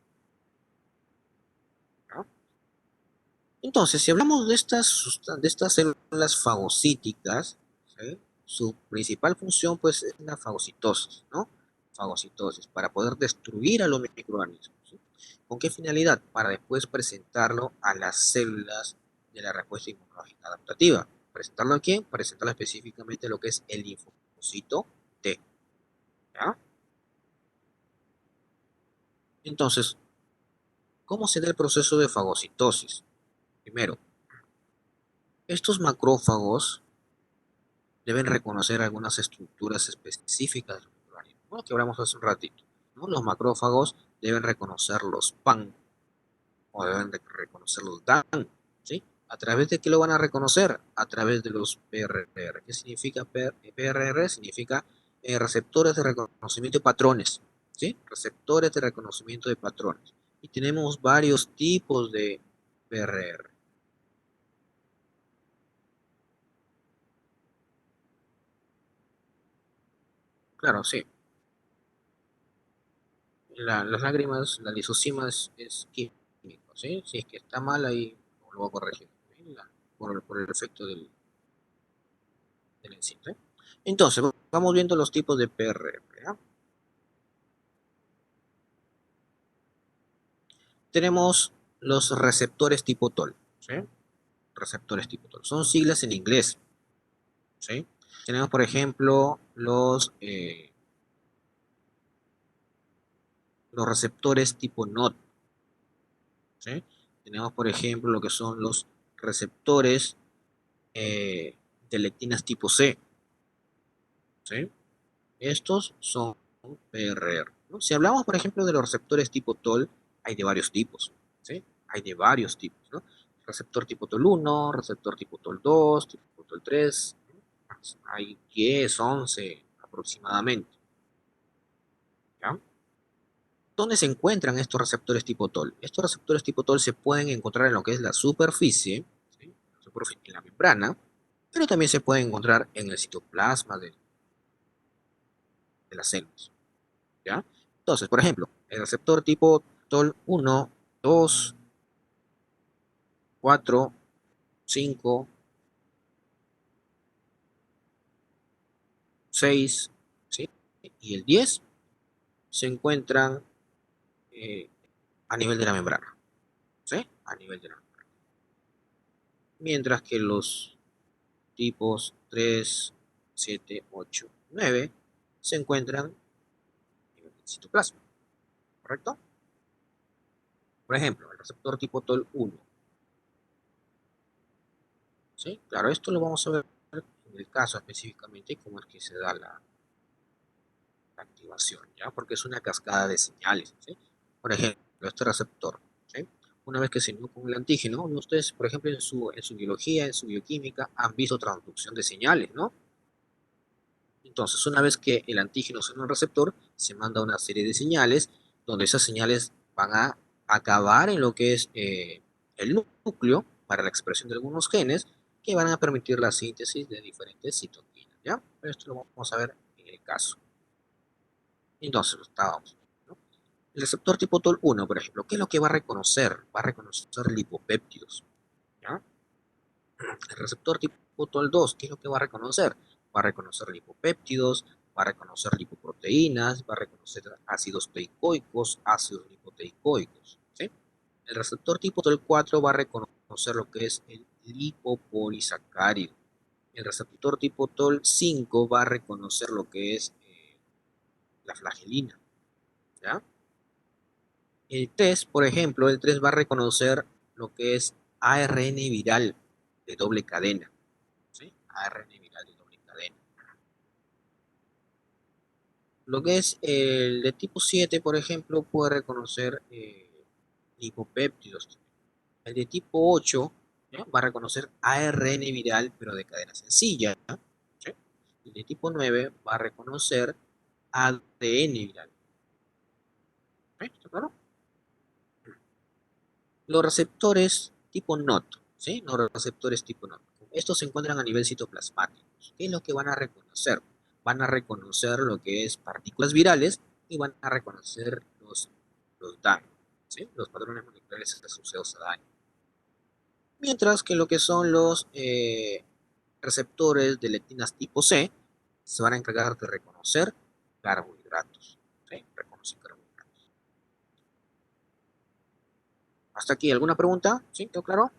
¿no? Entonces, si hablamos de estas células fagocíticas, ¿sí? Su principal función pues es la fagocitosis, ¿no? Fagocitosis, para poder destruir a los microorganismos, ¿sí? ¿Con qué finalidad? Para después presentarlo a las células de la respuesta inmunológica adaptativa. ¿Presentarlo a quién? Presentarlo específicamente a lo que es el linfocito T, ¿ya? Entonces, ¿cómo se da el proceso de fagocitosis? Primero, estos macrófagos deben reconocer algunas estructuras específicas del microorganismo, ¿no? Que hablamos hace un ratito, ¿no? Los macrófagos deben reconocer los PAN o deben reconocer los DAN, ¿sí? ¿A través de qué lo van a reconocer? A través de los PRR. ¿Qué significa PRR? Significa receptores de reconocimiento de patrones, ¿sí? Receptores de reconocimiento de patrones. Y tenemos varios tipos de PRR. Claro, sí. Las lágrimas, la lisosima es químico, ¿sí? Si es que está mal ahí, lo voy a corregir, ¿sí? Por el efecto del enzima, ¿sí? Entonces, vamos viendo los tipos de PRR, ¿ya? Tenemos los receptores tipo TOL, ¿sí? Receptores tipo TOL. Son siglas en inglés, ¿sí? Tenemos, por ejemplo, los receptores tipo NOT, ¿sí? Tenemos, por ejemplo, lo que son los receptores de lectinas tipo C, ¿sí? Estos son PRR, ¿no? Si hablamos, por ejemplo, de los receptores tipo TOL, hay de varios tipos, ¿sí? Hay de varios tipos, ¿no? Receptor tipo TOL 1, receptor tipo TOL 2, tipo TOL 3, ¿no? Hay 10, 11 aproximadamente, ¿ya? ¿Dónde se encuentran estos receptores tipo TOL? Estos receptores tipo TOL se pueden encontrar en lo que es la superficie, ¿sí? En la membrana, pero también se pueden encontrar en el citoplasma de las células, ¿ya? Entonces, por ejemplo, el receptor tipo TOL 1, 2, 4, 5, 6, ¿sí? Y el 10 se encuentran a nivel de la membrana, ¿sí? A nivel de la membrana. Mientras que los tipos 3, 7, 8, 9 se encuentran a nivel del citoplasma, ¿correcto? Por ejemplo, el receptor tipo TOL1, ¿sí? Claro, esto lo vamos a ver en el caso específicamente cómo es que se da la activación, ¿ya? Porque es una cascada de señales, ¿sí? Por ejemplo, este receptor, ¿sí? Una vez que se unió con el antígeno, ustedes, por ejemplo, en su biología, en su bioquímica, han visto transducción de señales, ¿no? Entonces, una vez que el antígeno se une al receptor, se manda una serie de señales, donde esas señales van a acabar en lo que es el núcleo para la expresión de algunos genes que van a permitir la síntesis de diferentes citoquinas, ¿ya? Esto lo vamos a ver en el caso. Entonces, estábamos, ¿no? El receptor tipo TOL1, por ejemplo, ¿qué es lo que va a reconocer? Va a reconocer lipopéptidos, ¿ya? El receptor tipo TOL2, ¿qué es lo que va a reconocer? Va a reconocer lipopéptidos, va a reconocer lipoproteínas, va a reconocer ácidos teicoicos, ácidos lipoteicoicos, ¿sí? El receptor tipo TOL4 va a reconocer lo que es el lipopolisacárido. El receptor tipo TOL5 va a reconocer lo que es la flagelina, ¿ya? El 3, por ejemplo, el 3 va a reconocer lo que es ARN viral de doble cadena, ¿sí? ARN viral de doble cadena. Lo que es el de tipo 7, por ejemplo, puede reconocer lipopéptidos. El de tipo 8, ¿ya? Va a reconocer ARN viral, pero de cadena sencilla, ¿sí? El de tipo 9 va a reconocer ADN viral. ¿Sí? ¿Está claro? Los receptores tipo NOT, ¿sí? Los receptores tipo NOT. Estos se encuentran a nivel citoplasmático. ¿Qué es lo que van a reconocer? Van a reconocer lo que es partículas virales y van a reconocer los DAN, ¿sí? Los patrones moleculares asociados a daño. Mientras que lo que son los receptores de lectinas tipo C se van a encargar de reconocer carbohidratos, ¿sí? Reconocer carbohidratos. ¿Hasta aquí alguna pregunta? ¿Sí? ¿Quedó claro?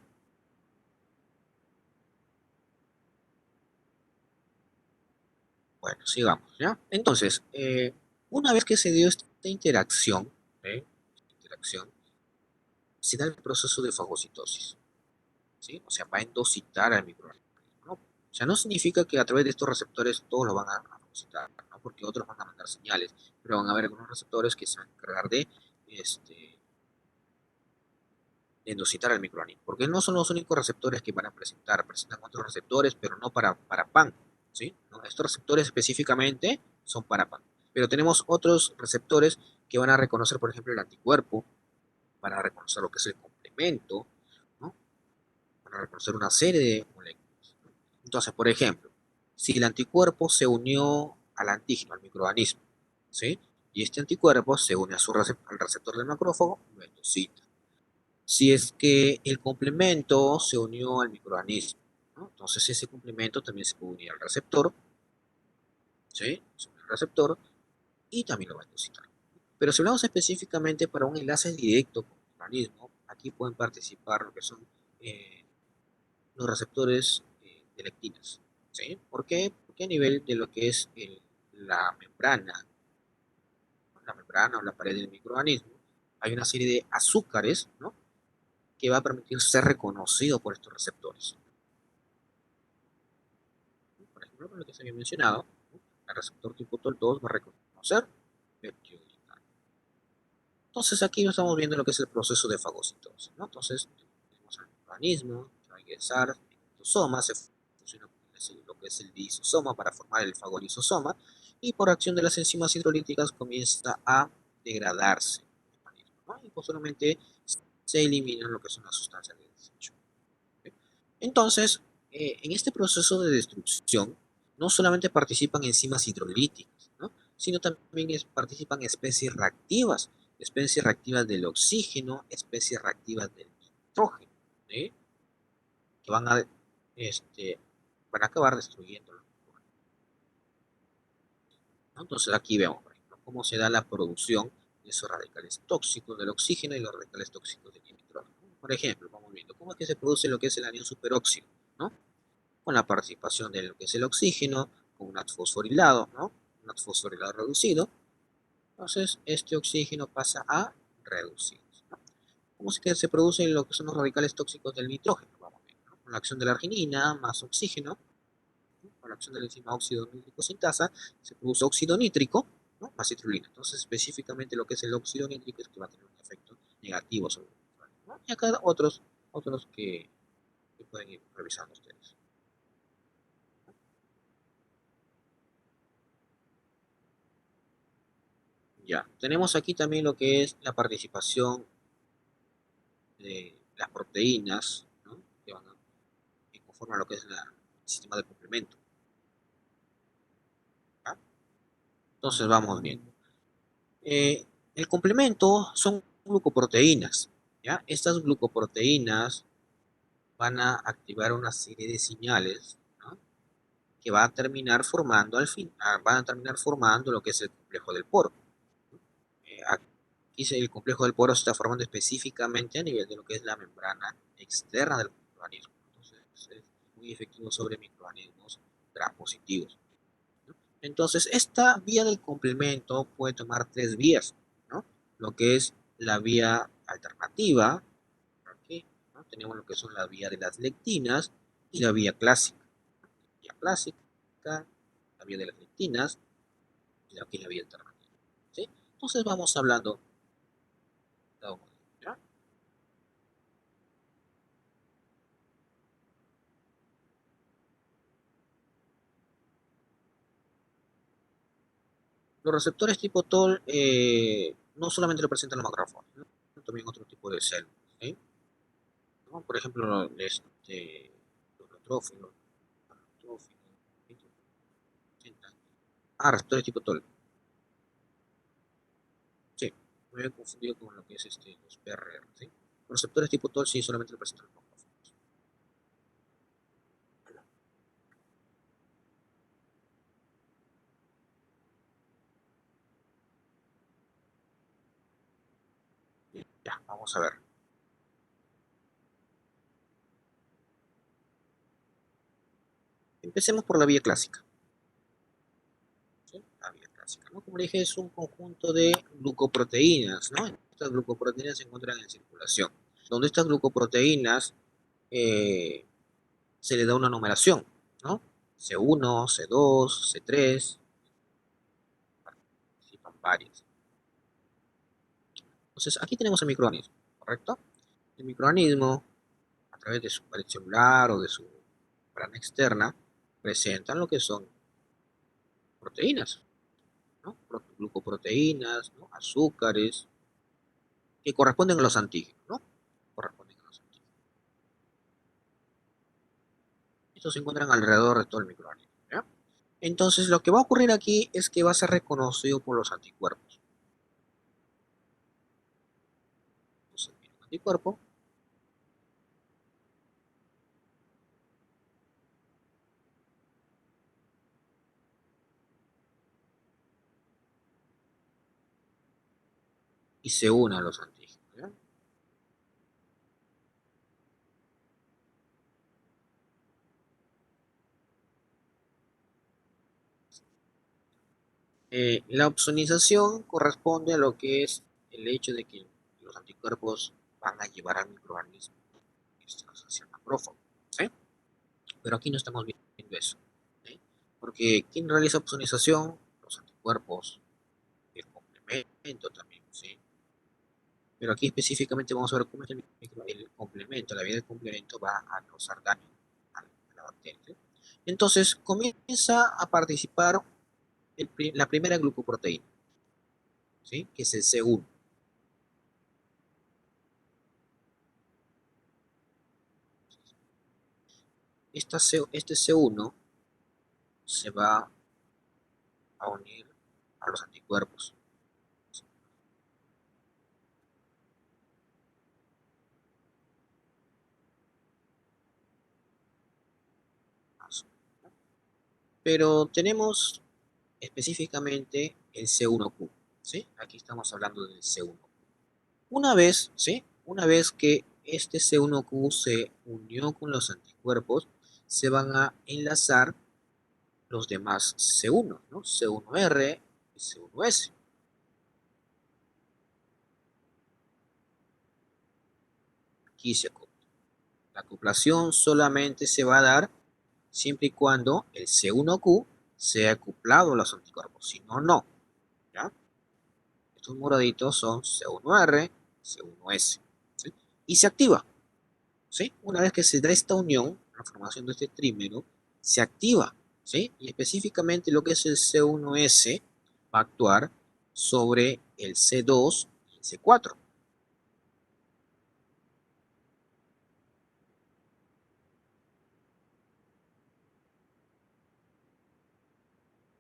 Bueno, sigamos, ¿ya? Entonces, una vez que se dio esta interacción, ¿eh? Esta interacción, se da el proceso de fagocitosis, ¿sí? O sea, va a endocitar al microorganismo, ¿no? O sea, no significa que a través de estos receptores todos lo van a fagocitar, ¿no? Porque otros van a mandar señales, pero van a haber algunos receptores que se van a encargar este, de endocitar al microorganismo, porque no son los únicos receptores que van a presentan otros receptores, pero no para PAN, ¿sí? ¿No? Estos receptores específicamente son para PAN, pero tenemos otros receptores que van a reconocer, por ejemplo, el anticuerpo, van a reconocer lo que es el complemento, ¿no? Van a reconocer una serie de moléculas, ¿no? Entonces, por ejemplo, si el anticuerpo se unió al antígeno, al microorganismo, ¿sí? Y este anticuerpo se une a al receptor del macrófago, lo endocita. Si es que el complemento se unió al microorganismo, ¿no? Entonces ese complemento también se puede unir al receptor, ¿sí? Se une al receptor y también lo va a endocitar. Pero si hablamos específicamente para un enlace directo con el organismo, aquí pueden participar lo que son eh, los receptores de lectinas, ¿sí? ¿Por qué? Porque a nivel de lo que es la membrana o la pared del microorganismo, hay una serie de azúcares, ¿no? Que va a permitir ser reconocido por estos receptores. Por ejemplo, con lo que se había mencionado, ¿no? El receptor tipo TOL2 va a reconocer peptidoglicano. Entonces aquí estamos viendo lo que es el proceso de fagocitosis, ¿no? Entonces tenemos el organismo que va a ingresar en el lisosoma, se fusiona con lo que es el disosoma para formar el fagolisosoma y por acción de las enzimas hidrolíticas comienza a degradarse el organismo, ¿no? Y posteriormente se eliminan lo que son las sustancias de desecho. Entonces, en este proceso de destrucción, no solamente participan enzimas hidrolíticas, ¿no? Sino también participan especies reactivas del oxígeno, especies reactivas del nitrógeno, ¿sí? Que este, van a acabar destruyendo. ¿no? Entonces aquí vemos, por ejemplo, cómo se da la producción de esos radicales tóxicos del oxígeno y los radicales tóxicos del nitrógeno. Por ejemplo, vamos viendo cómo es que se produce lo que es el anión superóxido, ¿no? Con la participación de lo que es el oxígeno, con un fosforilado, ¿no? Un fosforilado reducido. Entonces, este oxígeno pasa a reducirse, ¿no? ¿Cómo es que se producen lo que son los radicales tóxicos del nitrógeno? Vamos a ver, ¿no? Con la acción de la arginina más oxígeno, ¿no? Con la acción de la enzima óxido nítrico sintasa, se produce óxido nítrico, ¿no? Más citrulina. Entonces, específicamente lo que es el óxido nítrico es que va a tener un efecto negativo sobre el nitrógeno, ¿no? Y acá otros que pueden ir revisando ustedes. Ya, tenemos aquí también lo que es la participación de las proteínas, ¿no? Que conforman lo que es el sistema de complemento, ¿ya? Entonces vamos viendo. El complemento son glucoproteínas, ¿ya? Estas glucoproteínas van a activar una serie de señales, ¿no? Que va a terminar formando al fin, van a terminar formando lo que es el complejo del poro. Aquí el complejo del poro se está formando específicamente a nivel de lo que es la membrana externa del microorganismo. Entonces es muy efectivo sobre microorganismos gram positivos, ¿no? Entonces esta vía del complemento puede tomar tres vías, ¿no? Lo que es la vía alternativa, aquí, ¿no? Tenemos lo que son la vía de las lectinas y la vía clásica. La vía clásica, la vía de las lectinas y aquí la vía alternativa, ¿sí? Entonces vamos hablando cada uno de ellos, ¿ya? Los receptores tipo TOL no solamente representan los macrófagos, ¿no? También otro tipo de células, ¿sí? ¿No? Por ejemplo, los neutrófilos, receptores tipo TOL. Sí, me había confundido con lo que es los PRR, ¿sí? Los receptores tipo TOL sí solamente representan los macrófagos. Ya, vamos a ver. Empecemos por la vía clásica, ¿sí? La vía clásica, ¿no? Como le dije, es un conjunto de glucoproteínas, ¿no? Estas glucoproteínas se encuentran en circulación, donde estas glucoproteínas eh, se le da una numeración, ¿no? C1, C2, C3, participan varias. Entonces, aquí tenemos el microorganismo, ¿correcto? El microorganismo, a través de su pared celular o de su membrana externa, presentan lo que son proteínas, ¿no? Glucoproteínas, ¿no? Azúcares, que corresponden a los antígenos, ¿no? Corresponden a los antígenos. Estos se encuentran alrededor de todo el microorganismo, ¿ya? Entonces, lo que va a ocurrir aquí es que va a ser reconocido por los anticuerpos. Entonces, el anticuerpo y se une a los antígenos, ¿ya? La opsonización corresponde a lo que es el hecho de que los anticuerpos van a llevar al microorganismo hacia el macrófago, ¿sí? Pero aquí no estamos viendo eso, ¿sí? Porque ¿quién realiza opsonización? Los anticuerpos, el complemento también, ¿sí? Pero aquí específicamente vamos a ver cómo es el complemento, la vía del complemento va a causar daño a la bacteria, ¿sí? Entonces comienza a participar la primera glucoproteína, ¿sí? Que es el C1. Este C1 se va a unir a los anticuerpos. Pero tenemos específicamente el C1Q, ¿sí? Aquí estamos hablando del C1Q. Una vez, ¿sí? Una vez que este C1Q se unió con los anticuerpos, se van a enlazar los demás C1, ¿no? C1R y C1S. Aquí se acopla. La acoplación solamente se va a dar siempre y cuando el C1Q sea acoplado a los anticuerpos, si no, no. ¿Ya? Estos moraditos son C1R, C1S. ¿Sí? Y se activa. ¿Sí? Una vez que se da esta unión, la formación de este trímero, se activa. ¿Sí? Y específicamente lo que es el C1S va a actuar sobre el C2 y el C4.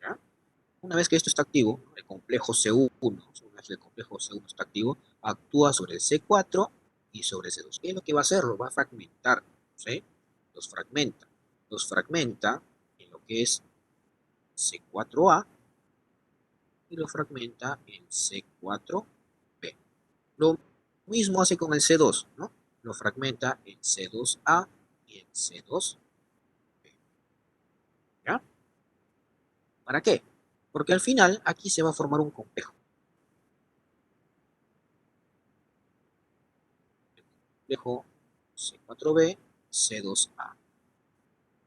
¿Ya? Una vez que esto está activo, el complejo C1, una vez que el complejo C1 está activo, actúa sobre el C4 y sobre el C2. ¿Qué es lo que va a hacer? Lo va a fragmentar. ¿Sí? Los fragmenta. Los fragmenta en lo que es C4A y lo fragmenta en C4B. Lo mismo hace con el C2, ¿no? Lo fragmenta en C2A y en C2B. ¿Ya? ¿Para qué? Porque al final aquí se va a formar un complejo. Complejo C4B, C2A.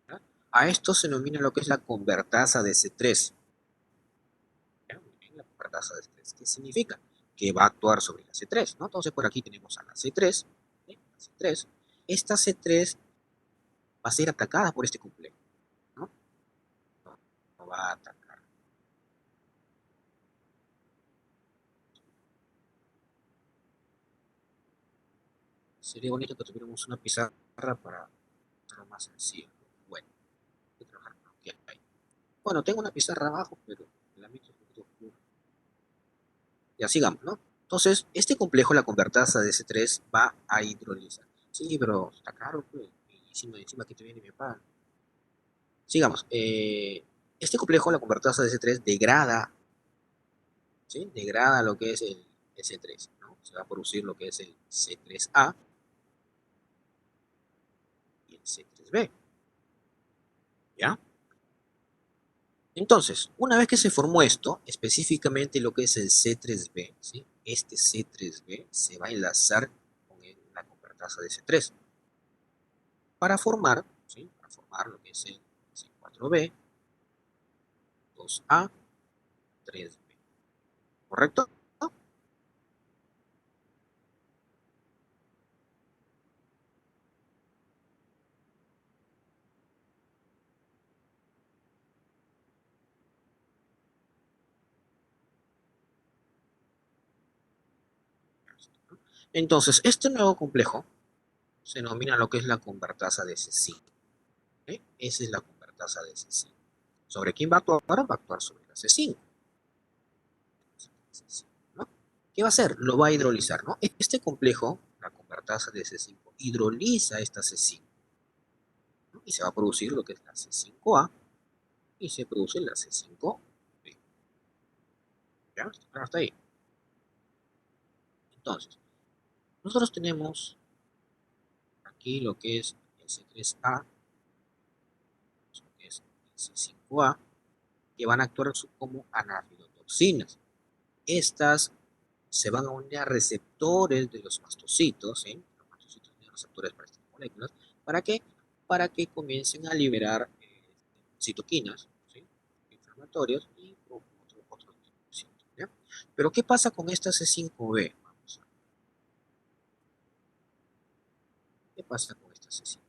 ¿Ya? A esto se denomina lo que es la convertasa de C3. ¿Ya? La convertasa de C3. ¿Qué significa? Que va a actuar sobre la C3, ¿no? Entonces por aquí tenemos a la C3. ¿Sí? La C3. Esta C3 va a ser atacada por este complejo, ¿no? No va a atacar. Sería bonito que tuviéramos una pizarra para hacerlo más sencillo. Bueno, voy a trabajar con lo que hay. Bueno, tengo una pizarra abajo, pero la mitad es un poquito oscura. Ya sigamos, ¿no? Entonces, este complejo, la convertasa de C3, va a hidrolizar. Sí, pero está caro, pues. Y encima que te viene y me pagan. Sigamos. Este complejo, la convertasa de C3, degrada, ¿sí? Degrada lo que es el C3, ¿no? Se va a producir lo que es el C3A y el C3B, ¿ya? Entonces, una vez que se formó esto, específicamente lo que es el C3B, ¿sí? Este C3B se va a enlazar con la convertasa de C3 para formar, ¿sí? Para formar lo que es el C4B, 2A, 3B. ¿Correcto? Entonces, este nuevo complejo se denomina lo que es la convertasa de C5. ¿Eh? Esa es la convertasa de C5. ¿Sobre quién va a actuar? Va a actuar sobre la C5. ¿No? ¿Qué va a hacer? Lo va a hidrolizar, ¿no? Este complejo, la convertasa de C5, hidroliza esta C5, ¿no? Y se va a producir lo que es la C5A y se produce la C5B. ¿Ya? Hasta ahí. Entonces, nosotros tenemos aquí lo que es el C3A, lo que es el C5A, que van a actuar como anafilotoxinas. Estas se van a unir a receptores de los mastocitos, ¿sí? Los mastocitos tienen receptores para estas moléculas. ¿Para qué? Para que comiencen a liberar citoquinas, ¿sí? Inflamatorios y otros síntomas, ¿ya? Pero ¿qué pasa con esta C5B? Vamos a ver. ¿Qué pasa con esta C5B?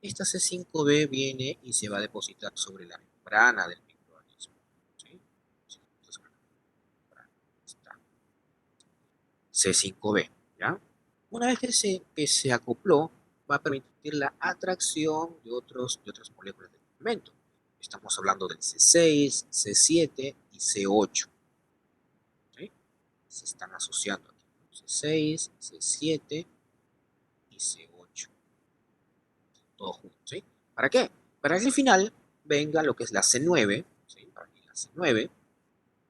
Esta C5B viene y se va a depositar sobre la membrana del microorganismo, ¿sí? C5B, ¿ya? Una vez que se acopló, va a permitir la atracción de otras moléculas del elemento. Estamos hablando del C6, C7 y C8. ¿Sí? Se están asociando aquí, ¿no? C6, C7 y C8. Todo junto, ¿sí? ¿Para qué? Para que al final venga lo que es la C9, ¿sí? Para que la C9,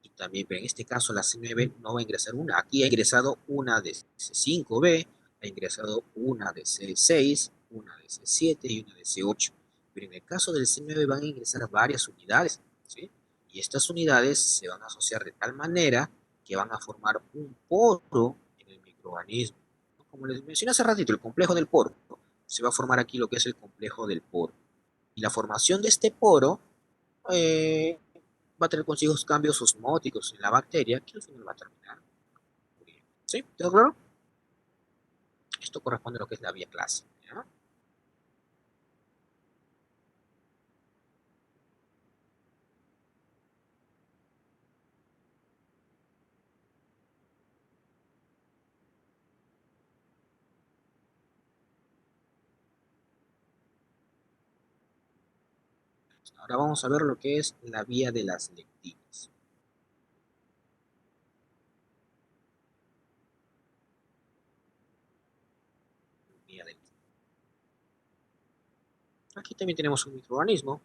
y también, pero en este caso la C9 no va a ingresar una. Aquí ha ingresado una de C5B, ha ingresado una de C6, una de C7 y una de C8. Pero en el caso del C9 van a ingresar varias unidades, ¿sí? Y estas unidades se van a asociar de tal manera que van a formar un poro en el microorganismo. Como les mencioné hace ratito, el complejo del poro. Se va a formar aquí lo que es el complejo del poro. Y la formación de este poro eh, va a tener consigo cambios osmóticos en la bacteria que al final va a terminar muriendo. ¿Sí? ¿Todo claro? Esto corresponde a lo que es la vía clásica. ¿Ya? Ahora vamos a ver lo que es la vía de las lectinas. Vía de... Aquí también tenemos un microorganismo.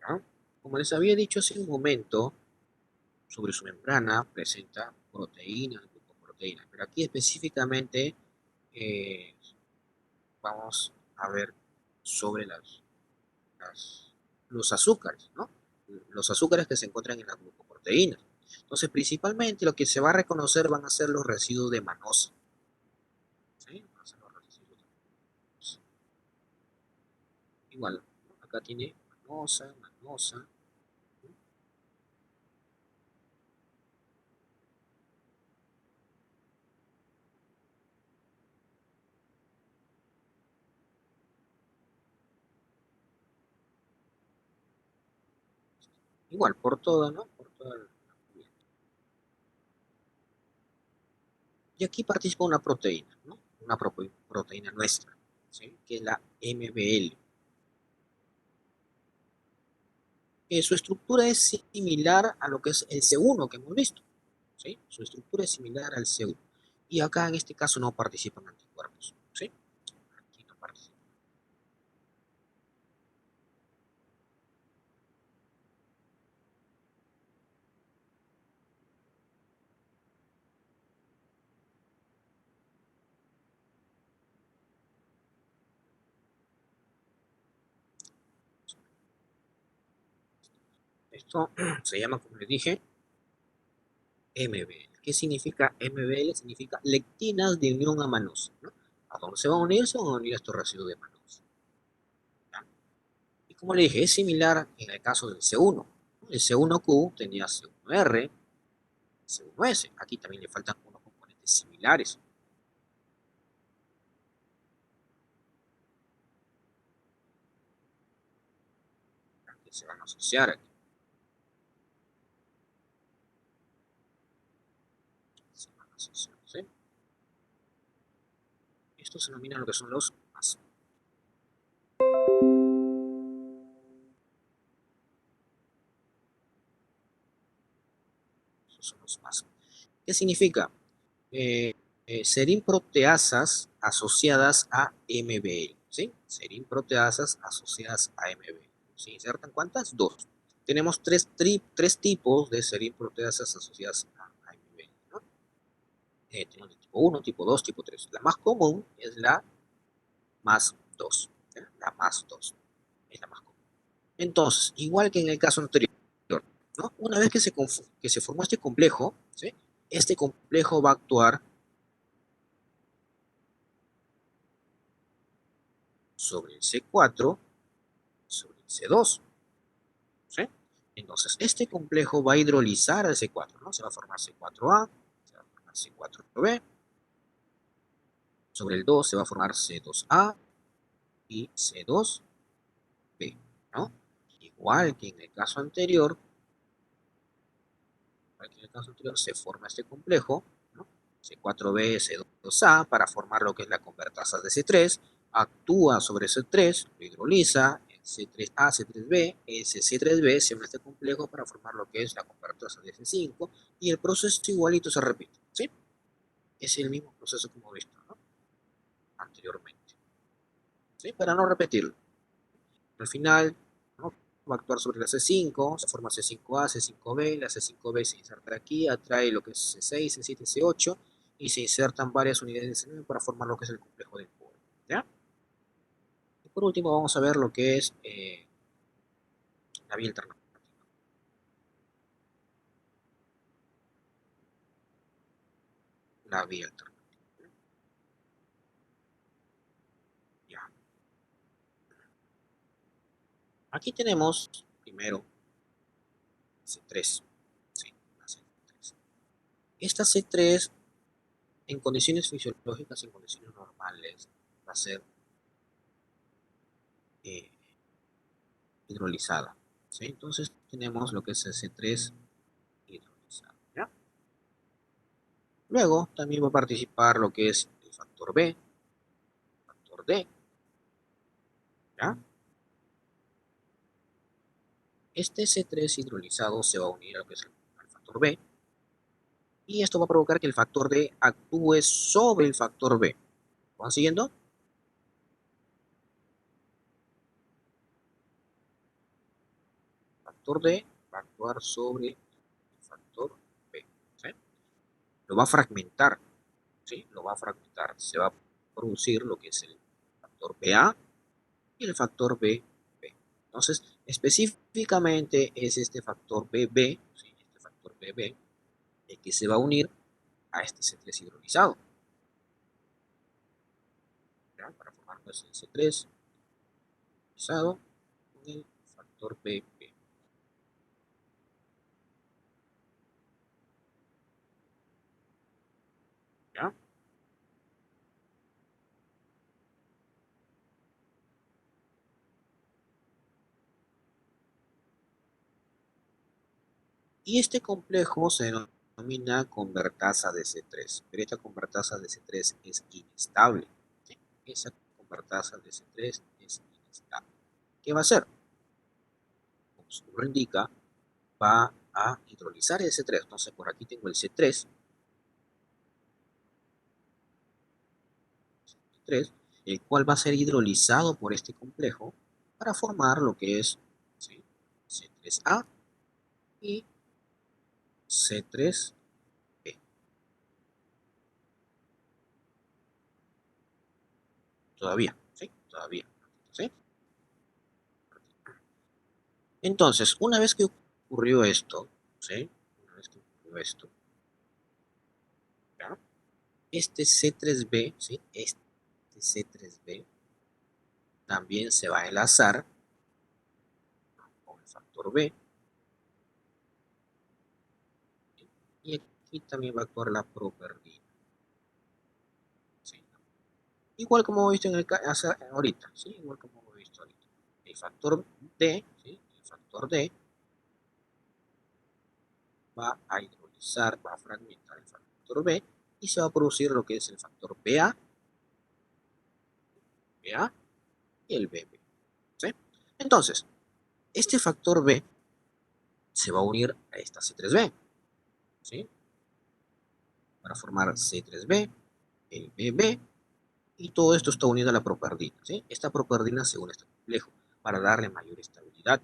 ¿Ya? Como les había dicho hace un momento, sobre su membrana presenta proteínas, glucoproteínas, pero aquí específicamente eh, vamos a ver sobre los azúcares, ¿no? Los azúcares que se encuentran en las glucoproteínas. Entonces, principalmente lo que se va a reconocer van a ser los residuos de manosa. ¿Sí? Van a ser los residuos de manosa. Igual, ¿no? Acá tiene manosa, manosa. ¿Sí? Igual, por toda, ¿no? Por toda la... Y aquí participa una proteína, ¿no? Una proteína nuestra, ¿sí? Que es la MBL. Su estructura es similar a lo que es el C1 que hemos visto, ¿sí? Su estructura es similar al C1. Y acá en este caso no participan anticuerpos, ¿sí? Aquí no participan. Esto se llama, como les dije, MBL. ¿Qué significa MBL? Significa lectinas de unión a manosa, ¿no? ¿A dónde se van a unir? Se van a unir estos residuos de manosa. ¿Ya? Y como le dije, es similar en el caso del C1. El C1Q tenía C1R, C1S. Aquí también le faltan unos componentes similares que se van a asociar aquí. Se van a asociar, ¿sí? Esto se denomina lo que son los más. Estos son los más. ¿Qué significa? Eh, serín proteasas asociadas a MBL, ¿sí? Serín proteasas asociadas a MBL. ¿Se insertan cuántas? Dos. Tenemos tres tipos de serín proteasas asociadas a MBL, ¿no? Tenemos el tipo 1, tipo 2, tipo 3. La más común es la más 2. ¿Ya? La más 2 es la más común. Entonces, igual que en el caso anterior, ¿no? Una vez que se formó este complejo, ¿sí? Este complejo va a actuar sobre el C4, sobre el C2, ¿sí? Entonces, este complejo va a hidrolizar al C4, ¿no? Se va a formar C4A, se va a formar C4B, sobre el 2 se va a formar C2A y C2B, ¿no? Igual que en el caso anterior, se forma este complejo, ¿no? C4B, C2A, para formar lo que es la convertasa de C3, actúa sobre C3, lo hidroliza, C3A, C3B, ese C3B se une a este complejo para formar lo que es la convertasa de C5, y el proceso igualito se repite, ¿sí? Es el mismo proceso que hemos visto, ¿no? Anteriormente, ¿sí? Para no repetirlo. Al final, va a actuar sobre la C5, se forma C5A, C5B, la C5B se inserta aquí, atrae lo que es C6, C7, C8, y se insertan varias unidades de C9 para formar lo que es el complejo de Bohr, ¿ya? Y por último vamos a ver lo que es la vía alternativa. La vía alternativa. Ya. Aquí tenemos primero C3. Sí, la C3. Esta C3 en condiciones fisiológicas, en condiciones normales, va a ser eh, hidrolizada. ¿Sí? Entonces tenemos lo que es el C3 hidrolizado. ¿Ya? Luego también va a participar lo que es el factor B, factor D. ¿Ya? Este C3 hidrolizado se va a unir a lo que es el factor B y esto va a provocar que el factor D actúe sobre el factor B. ¿Van siguiendo? El factor D va a actuar sobre el factor B. ¿Sí? Lo va a fragmentar. ¿Sí? Lo va a fragmentar. Se va a producir lo que es el factor BA y el factor BB. Entonces, específicamente es este factor BB, ¿sí? Este factor BB, el que se va a unir a este C3 hidrolizado, ¿ya? Para formar pues, el C3 hidrolizado con el factor BB. ¿Ya? Y este complejo se denomina convertasa de C3, pero esta convertasa de C3 es inestable. ¿Sí? Esa convertasa de C3 es inestable. ¿Qué va a hacer? Como su nombre indica, va a hidrolizar el C3. Entonces, por aquí tengo el C3, el cual va a ser hidrolizado por este complejo para formar lo que es, ¿sí?, C3A y C3B. Todavía, ¿sí? Todavía. ¿Sí? Entonces, una vez que ocurrió esto, ¿sí? Una vez que ocurrió esto, ¿ya? Este C3B, ¿sí? Este C3B también se va a enlazar con el factor B, ¿sí? Y aquí también va a actuar la properdina, ¿sí? Igual como hemos visto en el ahorita, ¿sí? Igual como hemos visto ahorita. El factor D, ¿sí? El factor D va a hidrolizar, va a fragmentar el factor B y se va a producir lo que es el factor BA y el BB, ¿sí? Entonces, este factor B se va a unir a esta C3B, ¿sí? Para formar C3B, el BB, y todo esto está unido a la properdina, ¿sí? Esta properdina se une a este complejo para darle mayor estabilidad,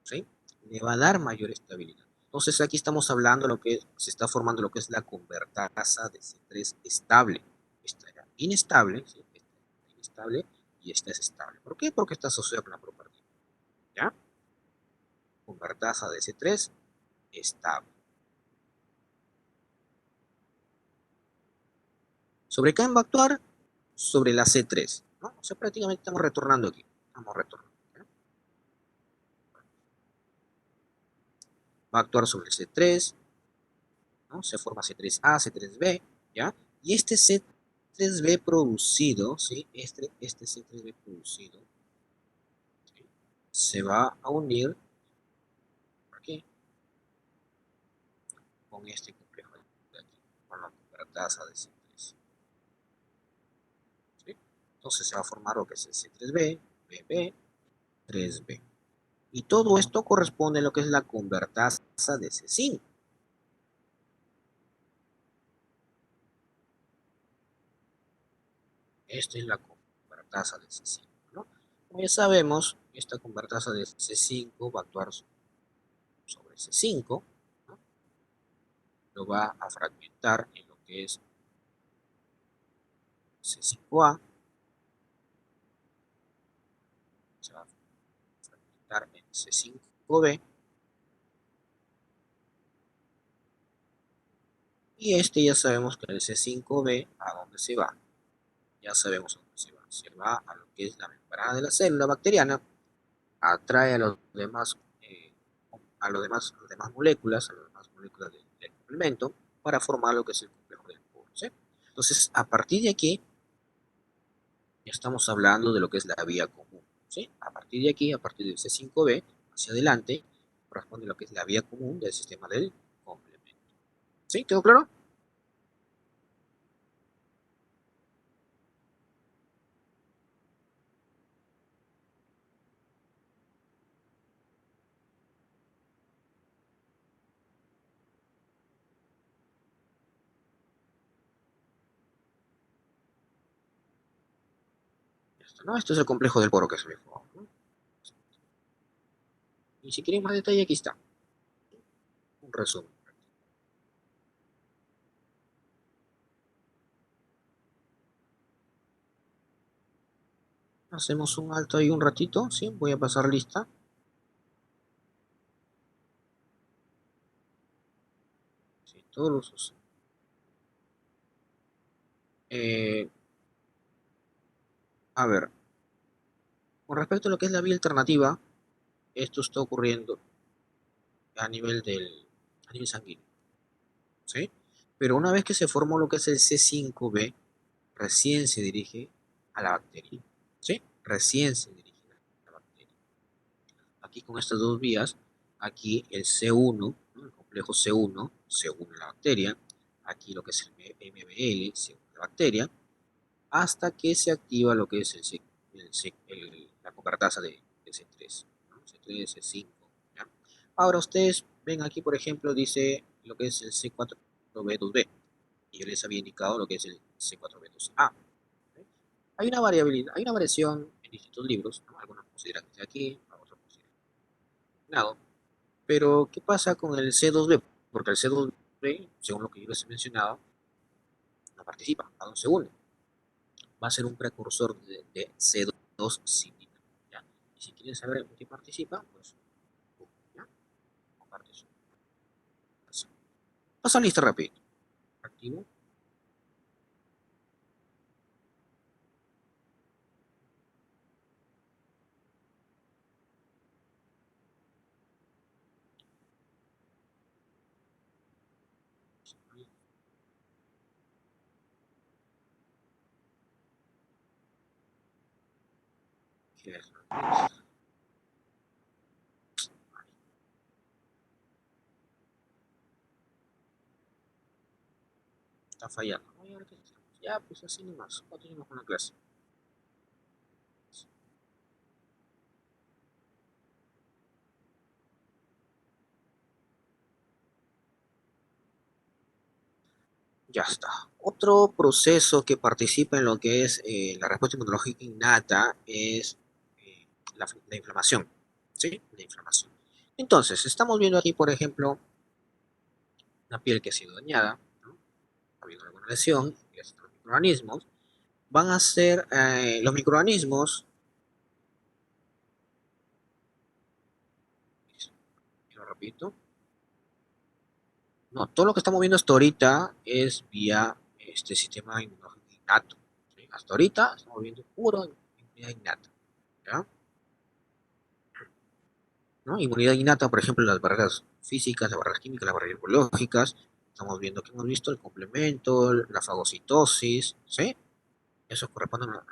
¿sí? Le va a dar mayor estabilidad. Entonces aquí estamos hablando de lo que se está formando lo que es la convertasa de C3 estable. Esta era inestable, ¿sí? Esta era inestable y esta es estable. ¿Por qué? Porque está asociada con la properdina, ¿ya? Convertasa de C3 estable. ¿Sobre qué va a actuar? Sobre la C3, ¿no? O sea, prácticamente estamos retornando aquí. Estamos retornando. ¿Ya? Va a actuar sobre el C3, ¿no? Se forma C3A, C3B, ¿ya? Y este C3B producido, ¿sí? Este C3B producido, ¿sí?, se va a unir aquí con este complejo de aquí, con la convertasa de C3, ¿sí? Entonces se va a formar lo que es el C3B, BB, 3B. Y todo esto corresponde a lo que es la convertasa de C5. Esta es la convertasa de C5, ¿no? Como ya sabemos, esta convertasa de C5 va a actuar sobre C5, ¿no? Lo va a fragmentar en lo que es C5A, se va a fragmentar en C5B, y este ya sabemos que el C5B, ¿a dónde se va? Ya sabemos a dónde se va. Se va a lo que es la membrana de la célula bacteriana, atrae a las demás moléculas, del complemento, para formar lo que es el complejo del poro, ¿sí? Entonces, a partir de aquí, ya estamos hablando de lo que es la vía común, ¿sí? A partir de aquí, a partir del C5B, hacia adelante, corresponde lo que es la vía común del sistema del complemento. ¿Sí? ¿Quedó claro? ¿No? Esto es el complejo del poro que se me formó, ¿no? Y si quieren más detalle, aquí está. Un resumen. Hacemos un alto ahí un ratito, ¿sí? Voy a pasar lista. Sí, todos los... Eh, a ver, con respecto a lo que es la vía alternativa, esto está ocurriendo a nivel sanguíneo, ¿sí? Pero una vez que se formó lo que es el C5B, recién se dirige a la bacteria, ¿sí? Recién se dirige a la bacteria. Aquí con estas dos vías, aquí el C1, ¿no? El complejo C1 se une a la bacteria, aquí lo que es el MBL se une a la bacteria, hasta que se activa lo que es la convertasa de C3, ¿no? C3, C5, ¿ya? Ahora ustedes ven aquí, por ejemplo, dice lo que es el C4B2B, y yo les había indicado lo que es el C4B2A. ¿Okay? Hay una variabilidad, hay una variación en distintos libros, ¿no? Algunos consideran que es de aquí, otros consideran que es de pero ¿qué pasa con el C2B? Porque el C2B, según lo que yo les he mencionado, no participa, a un segundo. Va a ser un precursor de C2-citina. ¿Ya? Y si quieren saber en qué participa, pues ¿ya? Comparte su información. Paso lista rápido. Activo. Está fallando. Ya, pues así nomás. Continuamos con la clase. Ya está. Otro proceso que participa en lo que es la respuesta inmunológica innata es la inflamación. ¿Sí? La inflamación. Entonces, estamos viendo aquí, por ejemplo, una piel que ha sido dañada, ¿no? Ha habido alguna lesión, y los microorganismos van a ser, los microorganismos, lo repito, no, todo lo que estamos viendo hasta ahorita es vía este sistema inmunológico innato. ¿Sí? Hasta ahorita estamos viendo puro inmunidad innata. ¿Ya? ¿No? Inmunidad innata, por ejemplo, las barreras físicas, las barreras químicas, las barreras biológicas. Estamos viendo que hemos visto el complemento, la fagocitosis, ¿sí? Eso corresponde a la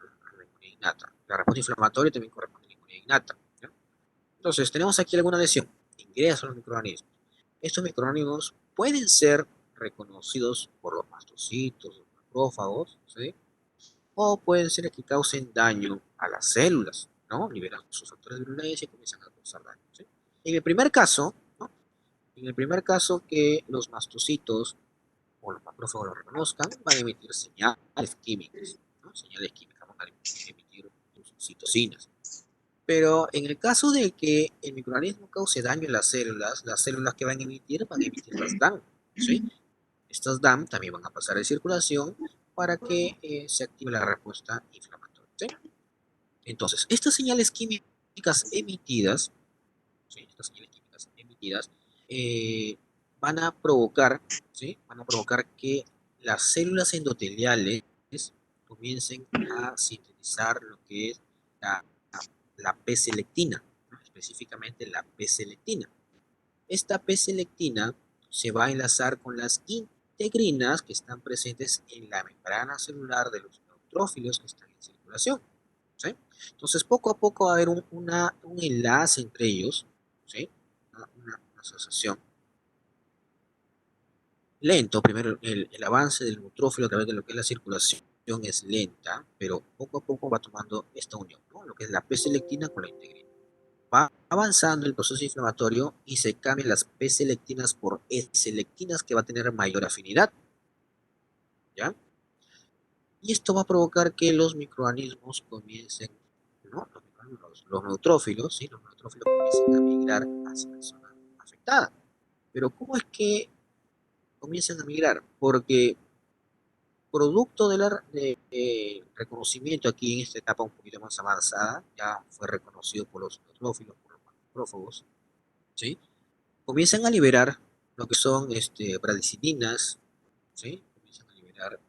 inmunidad innata. La respuesta inflamatoria también corresponde a la inmunidad innata. ¿Ya? Entonces, tenemos aquí alguna lesión. Ingresan los microorganismos. Estos microorganismos pueden ser reconocidos por los mastocitos, los macrófagos, ¿sí? O pueden ser que causen daño a las células, ¿no? Liberan sus factores de virulencia y comienzan a causar daño, ¿sí? En el primer caso, ¿no? En el primer caso que los mastocitos o los macrófagos lo reconozcan, van a emitir señales químicas, ¿no? Señales químicas, van a emitir citocinas. Pero en el caso de que el microorganismo cause daño en las células que van a emitir las DAM, ¿sí? Estas DAM también van a pasar de circulación para que se active la respuesta inflamatoria, ¿sí? Entonces, estas señales químicas emitidas, ¿sí? Estas señales químicas emitidas eh, van a provocar, ¿sí? Van a provocar que las células endoteliales comiencen a sintetizar lo que es la, la P-selectina, ¿no? Específicamente la P-selectina. Esta P-selectina se va a enlazar con las integrinas que están presentes en la membrana celular de los neutrófilos que están en circulación, ¿sí? Entonces, poco a poco va a haber un enlace entre ellos, ¿sí? Una asociación lento. Primero, el avance del neutrófilo a través de lo que es la circulación es lenta, pero poco a poco va tomando esta unión, ¿no? Lo que es la P-selectina con la integrina. Va avanzando el proceso inflamatorio y se cambian las P-selectinas por E-selectinas que va a tener mayor afinidad, ¿ya? Y esto va a provocar que los microorganismos comiencen, ¿no? Los neutrófilos, ¿sí? Los neutrófilos comiencen a migrar hacia la zona afectada. Pero ¿cómo es que comienzan a migrar? Porque producto de reconocimiento aquí en esta etapa un poquito más avanzada, ya fue reconocido por los neutrófilos, por los macrófagos, ¿sí? Comienzan a liberar lo que son bradicidinas, ¿sí? Comienzan a liberar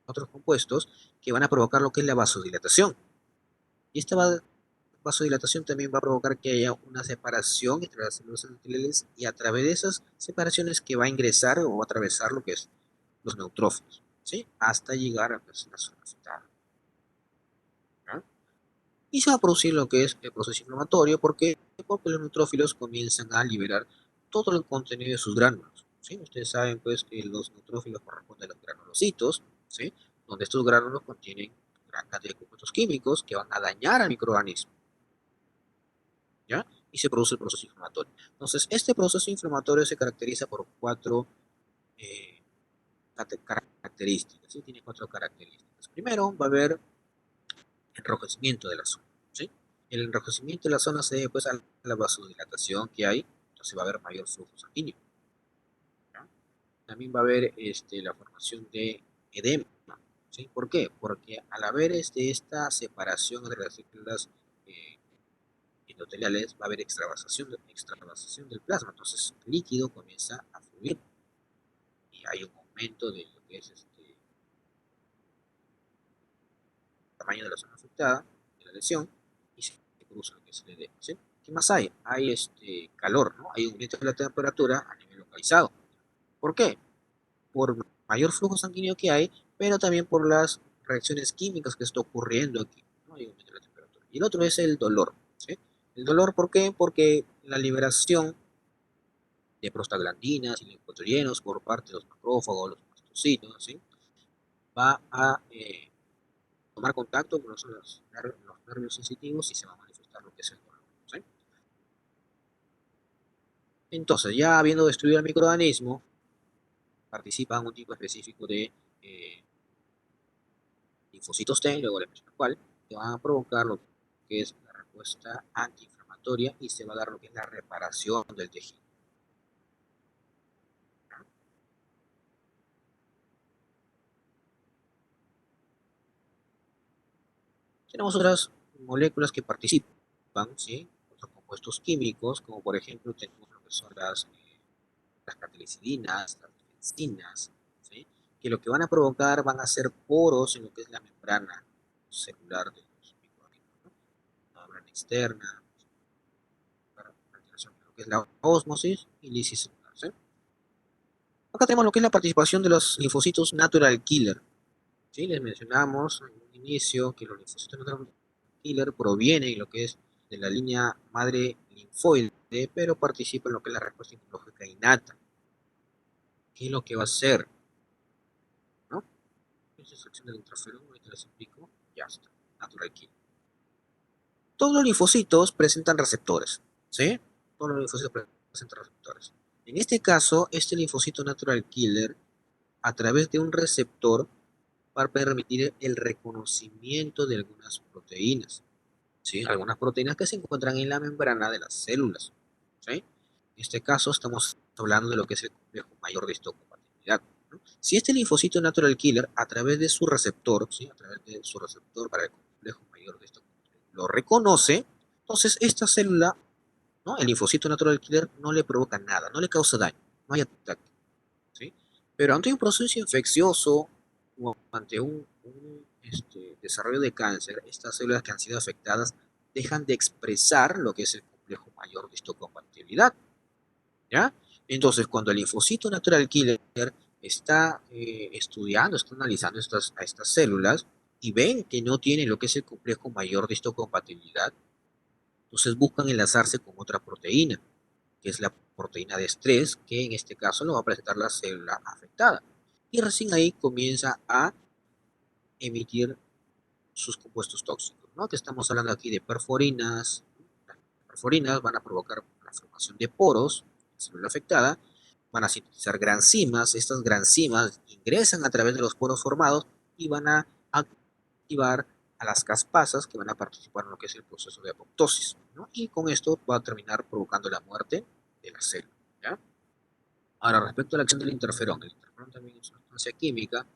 otros compuestos que van a provocar lo que es la vasodilatación. Y esta vasodilatación también va a provocar que haya una separación entre las células endoteliales y a través de esas separaciones que va a ingresar o atravesar lo que es los neutrófilos, ¿sí? Hasta llegar a la zona afectada, ¿no? Y se va a producir lo que es el proceso inflamatorio porque los neutrófilos comienzan a liberar todo el contenido de sus gránulos, ¿sí? Ustedes saben pues que los neutrófilos corresponden a los granulocitos, ¿sí? Donde estos gránulos contienen gran cantidad de compuestos químicos que van a dañar al microorganismo, ¿ya? Y se produce el proceso inflamatorio. Entonces, este proceso inflamatorio se caracteriza por cuatro eh, características, ¿sí? Tiene cuatro características. Primero, va a haber enrojecimiento de la zona, ¿sí? El enrojecimiento de la zona se debe pues a la vasodilatación que hay, entonces va a haber mayor flujo sanguíneo, ¿ya? También va a haber la formación de edema, ¿sí? ¿Por qué? Porque al haber esta separación entre las células eh, endoteliales va a haber extravasación del plasma, entonces el líquido comienza a fluir y hay un aumento de lo que es tamaño de la zona afectada, de la lesión, y se produce lo que es el edema, ¿sí? ¿Qué más hay? Hay calor, ¿no? Hay un aumento de la temperatura a nivel localizado. ¿Por qué? Por mayor flujo sanguíneo que hay, pero también por las reacciones químicas que está ocurriendo aquí, ¿no? Hay un aumento de la temperatura. Y el otro es el dolor, ¿sí? El dolor, ¿por qué? Porque la liberación de prostaglandinas y linfotrienos por parte de los macrófagos, los mastocitos, ¿sí? Va a tomar contacto con los nervios sensitivos y se va a manifestar lo que es el dolor, ¿sí? Entonces, ya habiendo destruido el microorganismo, participa en un tipo específico de linfocitos T, luego le menciono cuál, que van a provocar lo que es la respuesta antiinflamatoria y se va a dar lo que es la reparación del tejido. Tenemos otras moléculas que participan, ¿sí? Otros compuestos químicos, como por ejemplo tenemos lo que son las catalicidinas, las benzina, ¿sí? Que lo que van a provocar van a ser poros en lo que es la membrana celular de los microorganismos, ¿no? La membrana externa, para lo que es la ósmosis y lisis celular, ¿sí? Acá tenemos lo que es la participación de los linfocitos natural killer, ¿sí? Les mencionamos en un inicio que los linfocitos natural killer provienen de lo que es de la línea madre linfoide, pero participan en lo que es la respuesta inmunológica innata. ¿Qué es lo que va a hacer? ¿No? Esa es acción del interferón, ahorita les explico. Ya está, natural killer. Todos los linfocitos presentan receptores, ¿sí? Todos los linfocitos presentan receptores. En este caso, este linfocito natural killer, a través de un receptor, para permitir el reconocimiento de algunas proteínas, ¿sí? Algunas proteínas que se encuentran en la membrana de las células, ¿sí? En este caso estamos hablando de lo que es el complejo mayor de histocompatibilidad, ¿no? Si este linfocito natural killer, a través de su receptor, ¿sí? A través de su receptor para el complejo mayor de histocompatibilidad, lo reconoce, entonces esta célula, ¿no? El linfocito natural killer no le provoca nada, no le causa daño, no hay ataque, ¿sí? Pero ante un proceso infeccioso o ante un desarrollo de cáncer, estas células que han sido afectadas dejan de expresar lo que es el complejo mayor de histocompatibilidad, ¿ya? Entonces, cuando el linfocito natural killer está estudiando, está analizando a estas células y ven que no tienen lo que es el complejo mayor de histocompatibilidad, entonces buscan enlazarse con otra proteína, que es la proteína de estrés, que en este caso lo va a presentar la célula afectada. Y recién ahí comienza a emitir sus compuestos tóxicos, ¿no? Que estamos hablando aquí de perforinas. Las perforinas van a provocar la formación de poros en la célula afectada, van a sintetizar granzimas, estas granzimas ingresan a través de los poros formados y van a activar a las caspasas que van a participar en lo que es el proceso de apoptosis, ¿no? Y con esto va a terminar provocando la muerte de la célula, ¿ya? Ahora, respecto a la acción del interferón, el interferón también es una sustancia química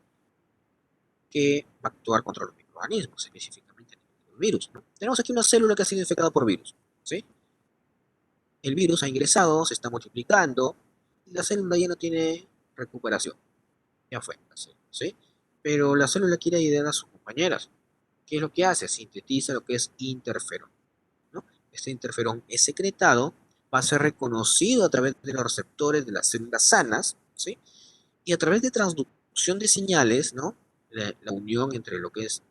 que va a actuar contra los microorganismos, específicamente los virus, ¿no? Tenemos aquí una célula que ha sido infectada por virus, ¿sí? El virus ha ingresado, se está multiplicando, y la célula ya no tiene recuperación, ya fue la célula, ¿sí? Pero la célula quiere ayudar a sus compañeras. ¿Qué es lo que hace? Sintetiza lo que es interferón, ¿no? Este interferón es secretado, va a ser reconocido a través de los receptores de las células sanas, ¿sí? Y a través de transducción de señales, ¿no? La unión entre lo que es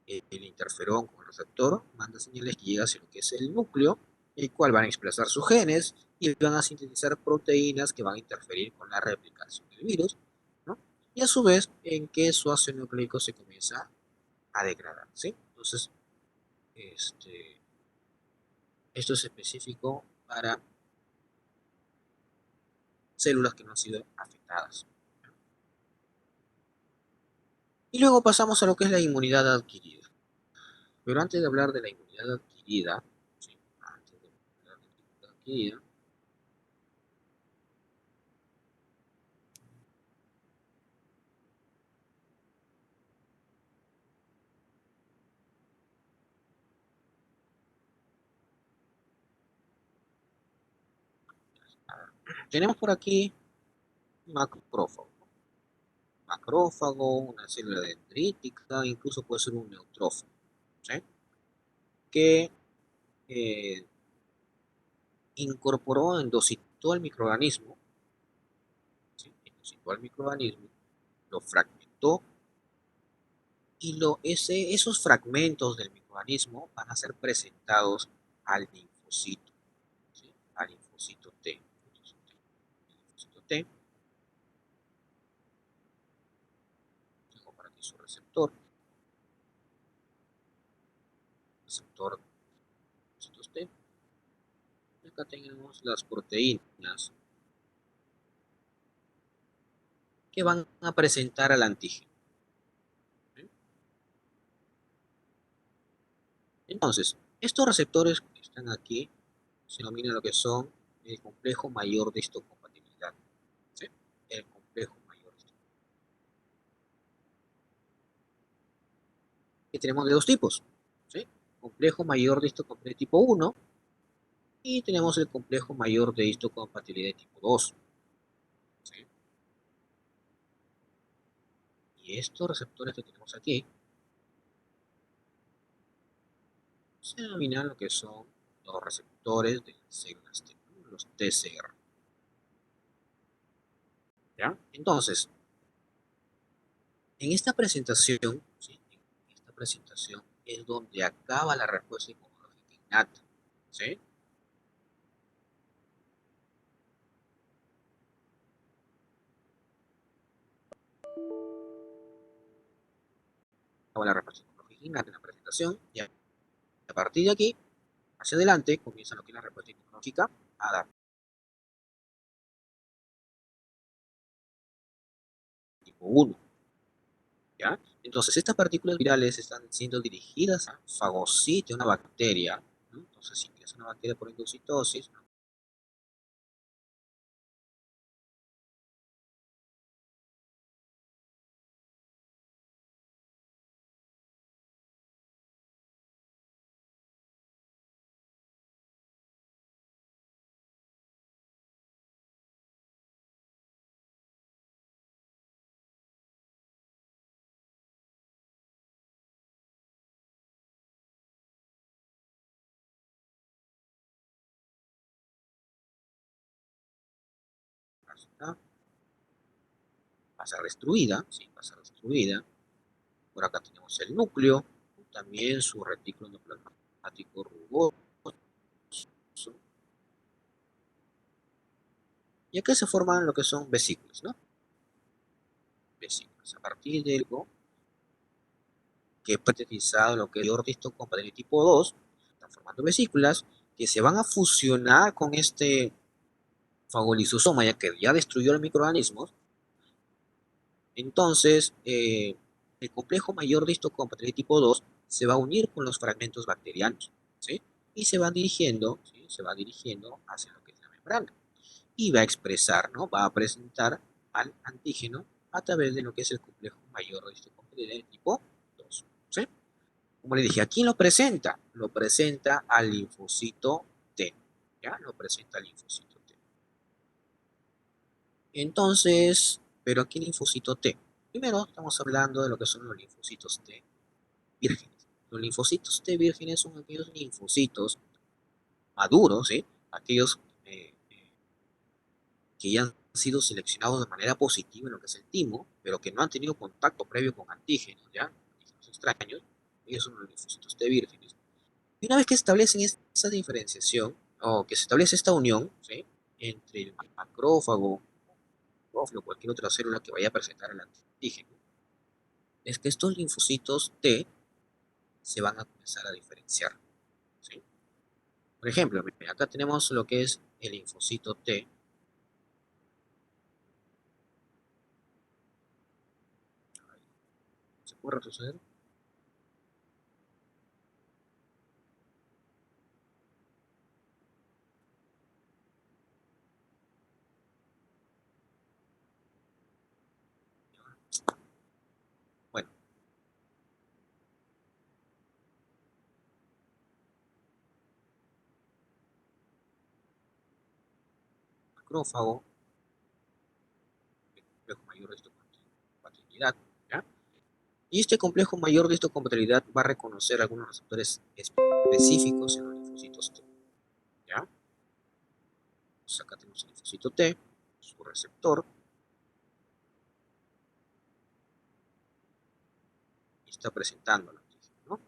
el interferón con el receptor manda señales que llegan hacia lo que es el núcleo, el cual van a expresar sus genes y van a sintetizar proteínas que van a interferir con la replicación del virus, ¿no? Y a su vez, en que su ácido nucleico se comienza a degradar, ¿sí? Entonces, este, esto es específico para células que no han sido afectadas. Y luego pasamos a lo que es la inmunidad adquirida. Pero antes de hablar de la inmunidad adquirida, ¿sí? Antes de hablar de la inmunidad adquirida, tenemos por aquí macrófago. Macrófago, una célula dendrítica, incluso puede ser un neutrófago, ¿sí? Que eh, incorporó, endocitó al microorganismo, ¿sí? Endocitó al microorganismo, lo fragmentó y esos fragmentos del microorganismo van a ser presentados al linfocito, ¿sí? Al linfocito T. El linfocito T, tengo para aquí su receptor, receptor linfocitos T. Y acá tenemos las proteínas que van a presentar al antígeno, ¿sí? Entonces, estos receptores que están aquí se denominan lo que son el complejo mayor de histocompatibilidad, ¿sí? El complejo mayor de histocompatibilidad. Que tenemos de dos tipos, ¿sí? Complejo mayor de histocompatibilidad tipo 1 y tenemos el complejo mayor de histocompatibilidad tipo 2, ¿sí? Y estos receptores que tenemos aquí se denominan lo que son los receptores de las células T, ¿no? Los TCR, ¿ya? Entonces, en esta presentación, ¿sí? En esta presentación es donde acaba la respuesta inmunológica innata, ¿sí? Acaba la respuesta inmunológica innata en la presentación y a partir de aquí, hacia adelante, comienza lo que es la respuesta inmunológica adaptativa tipo 1. ¿ya? Entonces, estas partículas virales están siendo dirigidas a fagocite, una bacteria, ¿no? Entonces, si ingresa una bacteria por endocitosis, ¿no? ¿no? Va a ser destruida, ¿sí? Va a ser destruida. Por acá tenemos el núcleo, también su retículo endoplasmático rugoso. Y acá se forman lo que son vesículas, ¿no? Vesículas. A partir de algo que es sintetizado lo que es el histocompatible tipo 2, están formando vesículas que se van a fusionar con este fagolisosoma, ya que ya destruyó los microorganismos. Entonces, el complejo mayor de histocompatible tipo 2 se va a unir con los fragmentos bacterianos, ¿sí? Y se van dirigiendo, ¿sí? Se va dirigiendo hacia lo que es la membrana. Y va a expresar, ¿no? Va a presentar al antígeno a través de lo que es el complejo mayor de histocompatible tipo 2, ¿sí? Como le dije, ¿a quién lo presenta? Lo presenta al linfocito T, ¿ya? Lo presenta al linfocito T. Entonces, ¿pero a qué linfocito T? Primero estamos hablando de lo que son los linfocitos T vírgenes. Los linfocitos T vírgenes son aquellos linfocitos maduros, ¿sí? Aquellos que ya han sido seleccionados de manera positiva en lo que es el timo, pero que no han tenido contacto previo con antígenos, ¿ya? Antígenos extraños. Ellos son los linfocitos T vírgenes. Y una vez que establecen esa diferenciación, o que se establece esta unión, ¿sí? Entre el macrófago, o cualquier otra célula que vaya a presentar el antígeno, es que estos linfocitos T se van a comenzar a diferenciar, ¿sí? Por ejemplo, acá tenemos lo que es el linfocito T. ¿Se puede retroceder? Bueno, macrófago, complejo mayor de histocompatibilidad, ¿ya? Y este complejo mayor de histocompatibilidad va a reconocer algunos receptores específicos en los linfocitos T, ¿ya? Entonces acá tenemos el linfocito T, su receptor, y está presentando el antígeno, ¿no?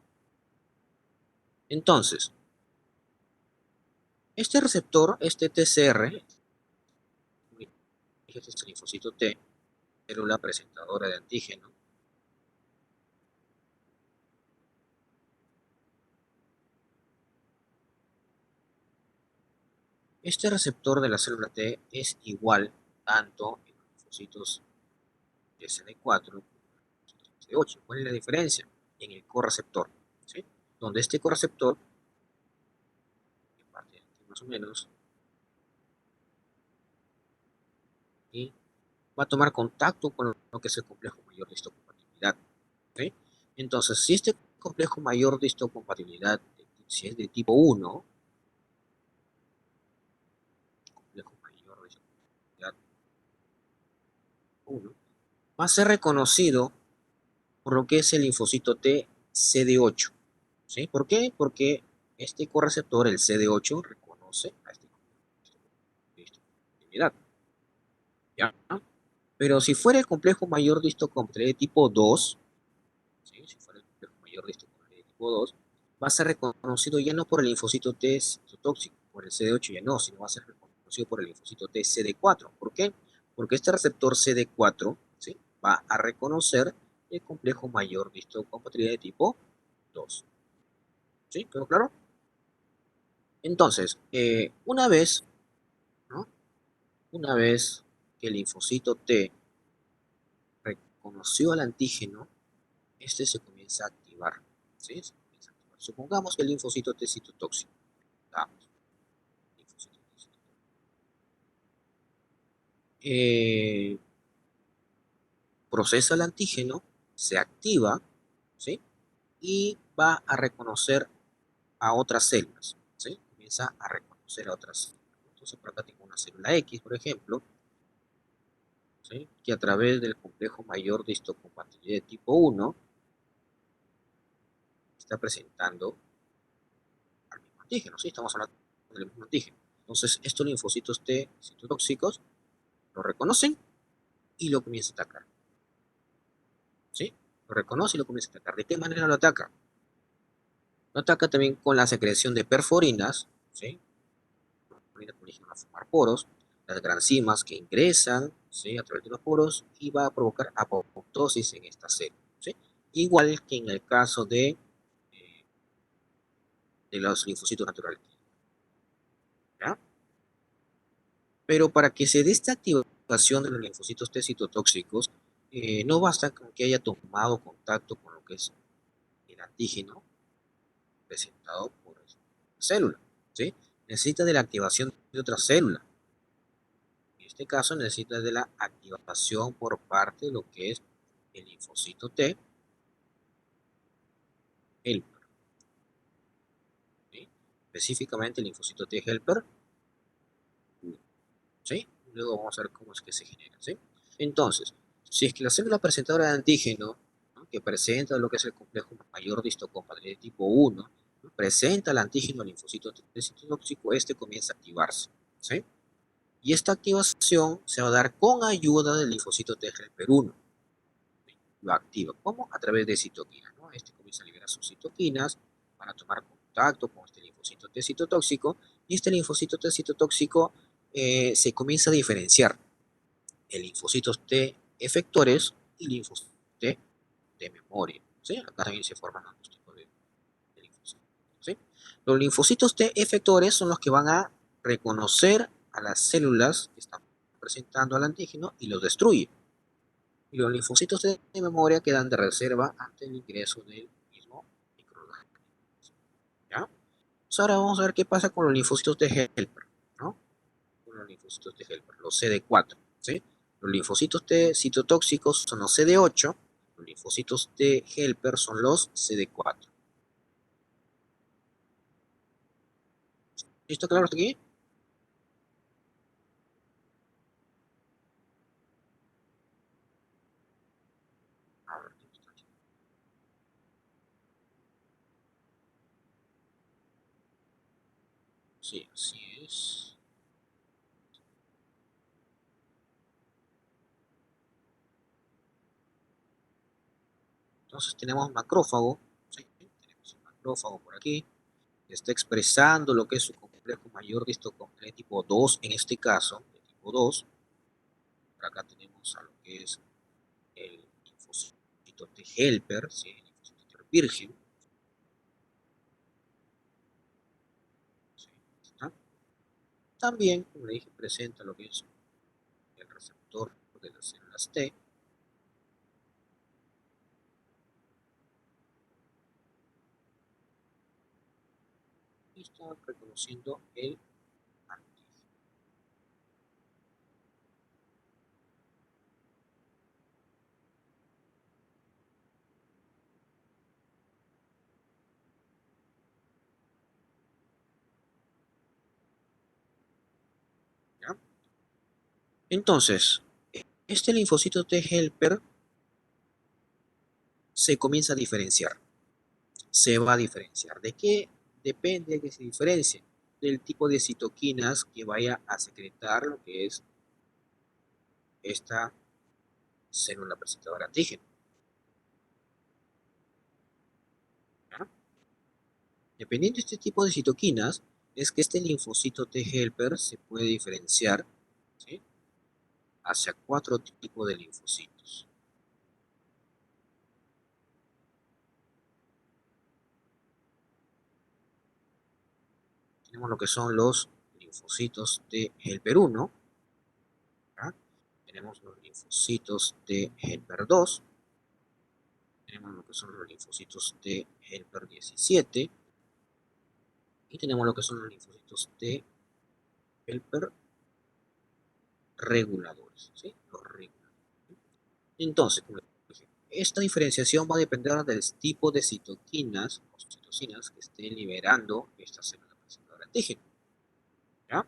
Entonces, este receptor, este TCR, este es el linfocito T, célula presentadora de antígeno. Este receptor de la célula T es igual tanto en los linfocitos SD4 como en los CD8. ¿Cuál es la diferencia? En el correceptor, ¿sí? Donde este correceptor, en parte más o menos, y va a tomar contacto con lo que es el complejo mayor de histocompatibilidad, ¿sí? Entonces, si este complejo mayor de histocompatibilidad, si es de tipo 1, complejo mayor de histocompatibilidad 1, va a ser reconocido por lo que es el linfocito T CD8, ¿sí? ¿Por qué? Porque este correceptor, el CD8, reconoce a este actividad, ¿ya? Pero si fuera el complejo mayor de histocompatibilidad de tipo 2, ¿sí? Si fuera el complejo mayor de histocompatibilidad de tipo 2, va a ser reconocido ya no por el linfocito T citotóxico, por el CD8 ya no, sino va a ser reconocido por el linfocito T CD4. ¿Por qué? Porque este receptor CD4, ¿sí? Va a reconocer el complejo mayor de histocompatibilidad de tipo 2. ¿Sí? ¿Quedó claro? Entonces, una vez, ¿no? Una vez que el linfocito T reconoció al antígeno, este se comienza a activar. ¿Sí? Se comienza a activar. Supongamos que el linfocito T citotóxico. Vamos, linfocito T citotóxico. Procesa el antígeno, se activa, ¿sí? Y va a reconocer a otras células, ¿sí? Comienza a reconocer a otras células. Entonces, por acá tengo una célula X, por ejemplo, ¿sí? Que a través del complejo mayor de histocompatibilidad de tipo 1 está presentando al mismo antígeno, ¿sí? Estamos hablando del mismo antígeno. Entonces, estos linfocitos T citotóxicos lo reconocen y lo comienzan a atacar, ¿sí? Lo reconoce y lo comienza a atacar. ¿De qué manera lo ataca? Lo ataca también con la secreción de perforinas, ¿sí? Van a formar poros, las granzimas que ingresan, ¿sí? A través de los poros y va a provocar apoptosis en esta célula, ¿sí? Igual que en el caso de los linfocitos naturales, ¿ya? Pero para que se dé esta activación de los linfocitos T citotóxicos, no basta con que haya tomado contacto con lo que es el antígeno presentado por la célula, ¿sí? Necesita de la activación de otra célula. En este caso necesita de la activación por parte de lo que es el linfocito T helper, ¿sí? Específicamente el linfocito T helper, ¿sí? Luego vamos a ver cómo es que se genera, ¿sí? Entonces, si es que la célula presentadora de antígeno, ¿no? Que presenta lo que es el complejo mayor de histocompatibilidad de tipo 1, ¿no? Presenta el antígeno al linfocito T citotóxico, este comienza a activarse, ¿sí? Y esta activación se va a dar con ayuda del linfocito T helper 1. Lo activa. ¿Cómo? A través de citoquinas, ¿no? Este comienza a liberar sus citoquinas para tomar contacto con este linfocito T citotóxico y este linfocito T citotóxico se comienza a diferenciar el linfocitos T efectores y linfocitos T de memoria, ¿sí? Acá también se forman los tipos de linfocitos, ¿sí? Los linfocitos T efectores son los que van a reconocer a las células que están presentando al antígeno y los destruye. Y los linfocitos de memoria quedan de reserva ante el ingreso del mismo microorganismo, ¿ya? Entonces ahora vamos a ver qué pasa con los linfocitos de helper, ¿no? Con los linfocitos de helper, los CD4, ¿sí? Los linfocitos T citotóxicos son los CD8, los linfocitos T helper son los CD4. ¿Listo claro hasta aquí? A ver, sí, así es. Entonces tenemos macrófago, ¿sí? Tenemos un macrófago por aquí, que está expresando lo que es su complejo mayor de histocompatibilidad tipo 2, en este caso, de tipo 2. Por acá tenemos a lo que es el linfocito T helper, ¿sí? El linfocito T virgen, ¿sí? ¿Está? También, como le dije, presenta lo que es el receptor de las células T y está reconociendo el antígeno. ¿Ya? Entonces, este linfocito T helper se comienza a diferenciar. Se va a diferenciar. ¿De qué depende de que se diferencie? Del tipo de citoquinas que vaya a secretar lo que es esta célula presentadora de antígeno, ¿ya? Dependiendo de este tipo de citoquinas, es que este linfocito T helper se puede diferenciar, ¿sí? Hacia cuatro tipos de linfocitos. Tenemos lo que son los linfocitos T helper 1, ¿ya? Tenemos los linfocitos T helper 2, tenemos lo que son los linfocitos T helper 17 y tenemos lo que son los linfocitos T helper reguladores, ¿sí? Los reguladores. Entonces, como dije, esta diferenciación va a depender del tipo de citoquinas o citocinas que estén liberando esta célula presentadora de antígeno, ¿ya?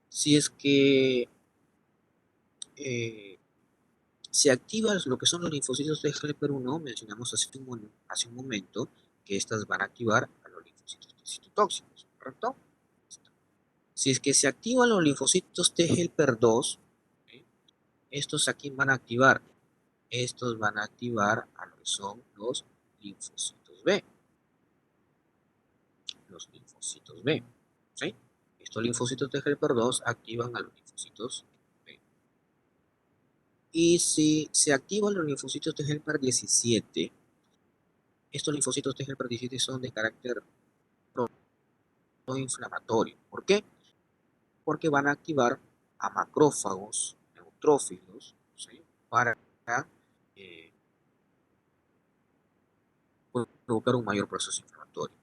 Si es que eh, se activan lo que son los linfocitos de helper 1, mencionamos hace un momento que estas van a activar a los linfocitos citotóxicos, ¿correcto? Si es que se activan los linfocitos T helper 2, ¿okay? Estos aquí van a activar, estos van a activar a lo que son los linfocitos B, los linfocitos B, ¿sí? Estos linfocitos T helper 2 activan a los linfocitos B. Y si se activan los linfocitos T helper 17, estos linfocitos T helper 17 son de carácter proinflamatorio. ¿Por qué? Porque van a activar a macrófagos neutrófilos, ¿sí? Para eh, provocar un mayor proceso inflamatorio.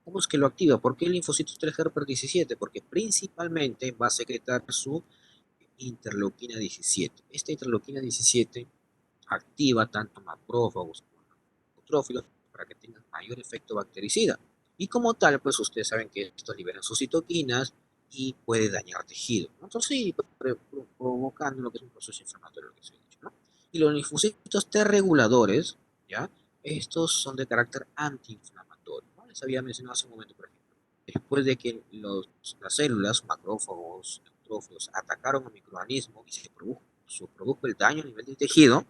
¿Cómo es que lo activa? ¿Por qué el linfocito 3 helper 17? Porque principalmente va a secretar su interleuquina 17. Esta interleuquina 17 activa tanto macrófagos como neutrófilos para que tengan mayor efecto bactericida. Y como tal, pues ustedes saben que estos liberan sus citoquinas y puede dañar tejido, ¿no? Entonces, sí, provocando lo que es un proceso inflamatorio, lo que se ha dicho, ¿no? Y los linfocitos T reguladores, ¿ya? Estos son de carácter antiinflamatorio, ¿no? Les había mencionado hace un momento, por ejemplo. Después de que las células, macrófagos, neutrófilos, atacaron al microorganismo y se produjo el daño a nivel del tejido,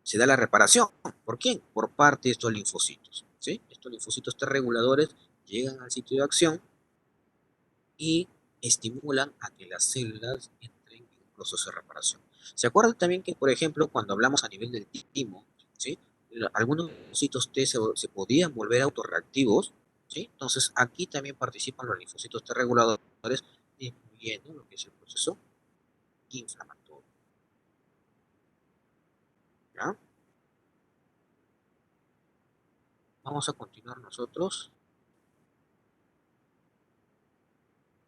se da la reparación. ¿Por quién? Por parte de estos linfocitos, ¿sí? Estos linfocitos T reguladores llegan al sitio de acción y estimulan a que las células entren en un proceso de reparación. ¿Se acuerdan también que, por ejemplo, cuando hablamos a nivel del timo, ¿sí? Algunos linfocitos T se podían volver autorreactivos, ¿sí? Entonces aquí también participan los linfocitos T reguladores, disminuyendo lo que es el proceso inflamatorio, ¿ya? Vamos a continuar nosotros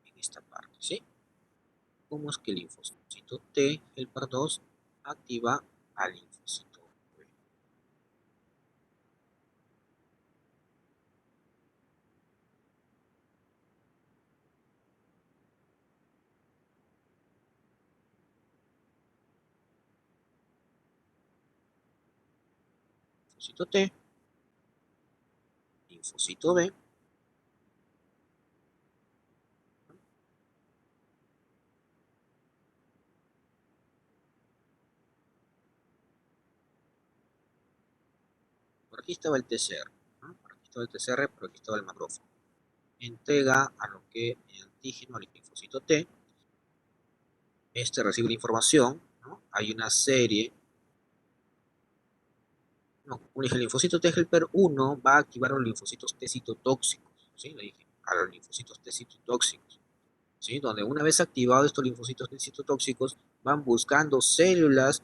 en esta parte, ¿sí? Cómo es que el linfocito T helper 2 activa al linfocito B. Linfocito T, linfocito B, por aquí estaba el TCR, ¿no? Por aquí estaba el TCR, por aquí estaba el macrófago. Entrega a lo que el antígeno al linfocito T, este recibe la información, ¿no? Hay una serie, no, el linfocito T helper 1 va a activar a los linfocitos T citotóxicos, ¿sí? Le dije, a los linfocitos T citotóxicos, ¿sí? Donde una vez activados estos linfocitos T citotóxicos van buscando células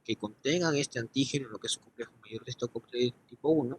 que contengan este antígeno, lo que es un complejo mayor de tipo 1,